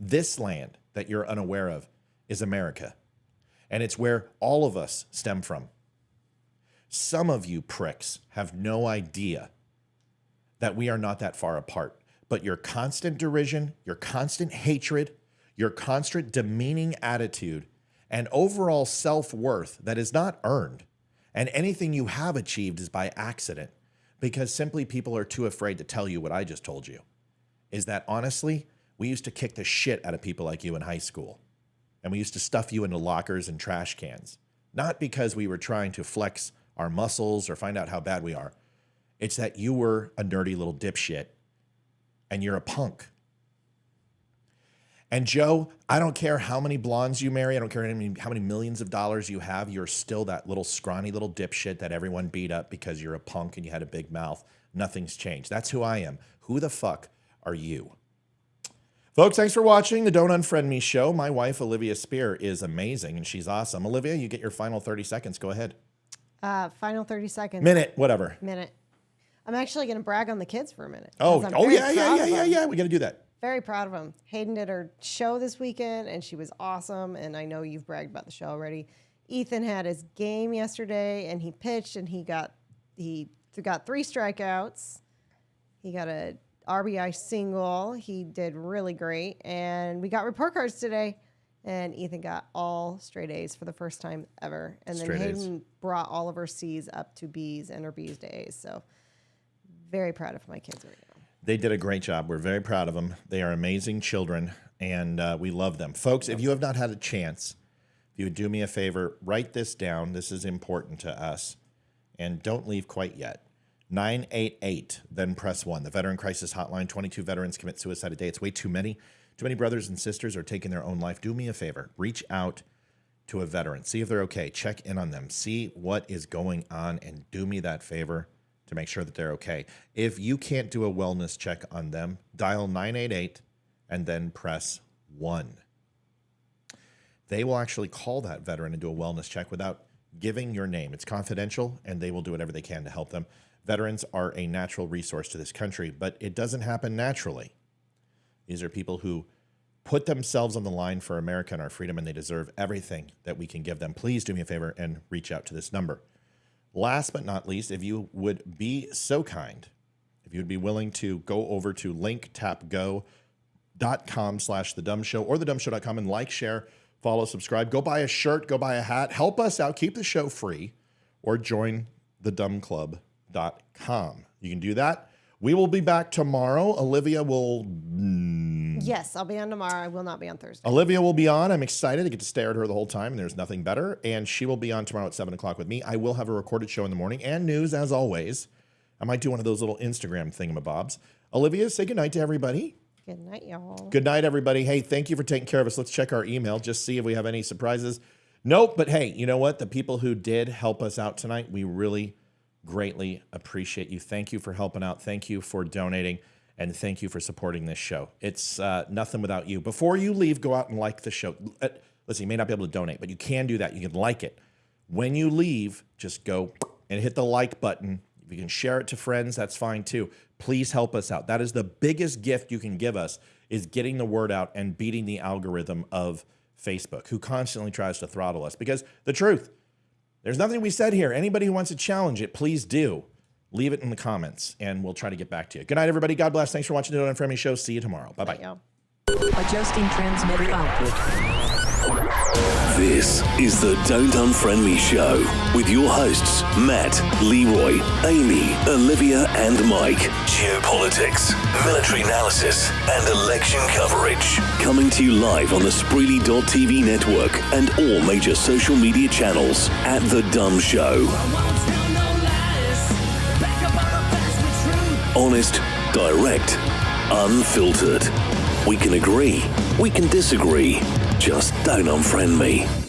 This land that you're unaware of is America, and it's where all of us stem from. Some of you pricks have no idea that we are not that far apart, but your constant derision, your constant hatred, your constant demeaning attitude, and overall self-worth that is not earned, and anything you have achieved is by accident, because simply people are too afraid to tell you what I just told you, is that honestly, we used to kick the shit out of people like you in high school. And we used to stuff you into lockers and trash cans. Not because we were trying to flex our muscles or find out how bad we are. It's that you were a nerdy little dipshit and you're a punk. And Joe, I don't care how many blondes you marry. I don't care how many millions of dollars you have. You're still that little scrawny little dipshit that everyone beat up because you're a punk and you had a big mouth. Nothing's changed. That's who I am. Who the fuck are you? Folks, thanks for watching the Don't Unfriend Me show. My wife, Olivia Spear, is amazing, and she's awesome. Olivia, you get your final 30 seconds. Go ahead. Final 30 seconds. Minute, whatever. Minute. I'm actually going to brag on the kids for a minute. Oh, yeah. We got to do that. Very proud of them. Hayden did her show this weekend, and she was awesome, and I know you've bragged about the show already. Ethan had his game yesterday, and he pitched, and he got 3 strikeouts. He got a RBI single. He did really great. And we got report cards today. And Ethan got all straight A's for the first time ever. And then Hayden brought all of her C's up to B's and her B's to A's. So very proud of my kids right now. They did a great job. We're very proud of them. They are amazing children, and we love them. Folks, if you have not had a chance, if you would do me a favor, write this down. This is important to us. And don't leave quite yet. 988, then press 1. The Veteran Crisis Hotline. 22 veterans commit suicide a day. It's way too many. Too many brothers and sisters are taking their own life. Do me a favor. Reach out to a veteran. See if they're okay. Check in on them. See what is going on and do me that favor to make sure that they're okay. If you can't do a wellness check on them, dial 988 and then press 1. They will actually call that veteran and do a wellness check without giving your name. It's confidential, and they will do whatever they can to help them. Veterans are a natural resource to this country, but it doesn't happen naturally. These are people who put themselves on the line for America and our freedom, and they deserve everything that we can give them. Please do me a favor and reach out to this number. Last but not least, if you would be so kind, if you would be willing to go over to linktapgo.com/thedumbshow or thedumbshow.com and like, share, follow, subscribe. Go buy a shirt, go buy a hat. Help us out. Keep the show free, or join thedumbclub.com. You can do that. We will be back tomorrow. Olivia will... Yes, I'll be on tomorrow. I will not be on Thursday. Olivia will be on. I'm excited to get to stare at her the whole time, and there's nothing better. And she will be on tomorrow at 7 o'clock with me. I will have a recorded show in the morning and news, as always. I might do one of those little Instagram thingamabobs. Olivia, say goodnight to everybody. Good night, y'all. Good night, everybody. Hey, thank you for taking care of us. Let's check our email, just see if we have any surprises. Nope, but hey, you know what? The people who did help us out tonight, we really greatly appreciate you. Thank you for helping out. Thank you for donating. And thank you for supporting this show. It's nothing without you. Before you leave, go out and like the show. Listen, you may not be able to donate, but you can do that. You can like it. When you leave, just go and hit the like button. If you can share it to friends, that's fine too. Please help us out. That is the biggest gift you can give us, is getting the word out and beating the algorithm of Facebook, who constantly tries to throttle us. Because the truth, there's nothing we said here. Anybody who wants to challenge it, please do. Leave it in the comments, and we'll try to get back to you. Good night, everybody. God bless. Thanks for watching the Don't Unfriend Me show. See you tomorrow. Bye-bye. Adjusting transmitter output. This is the Don't Unfriend Me Show with your hosts, Matt, Leroy, Amy, Olivia, and Mike. Geopolitics, military analysis, and election coverage. Coming to you live on the Spreely.tv network and all major social media channels at The DUM Show. Honest, direct, unfiltered. We can agree, we can disagree. Just don't unfriend me.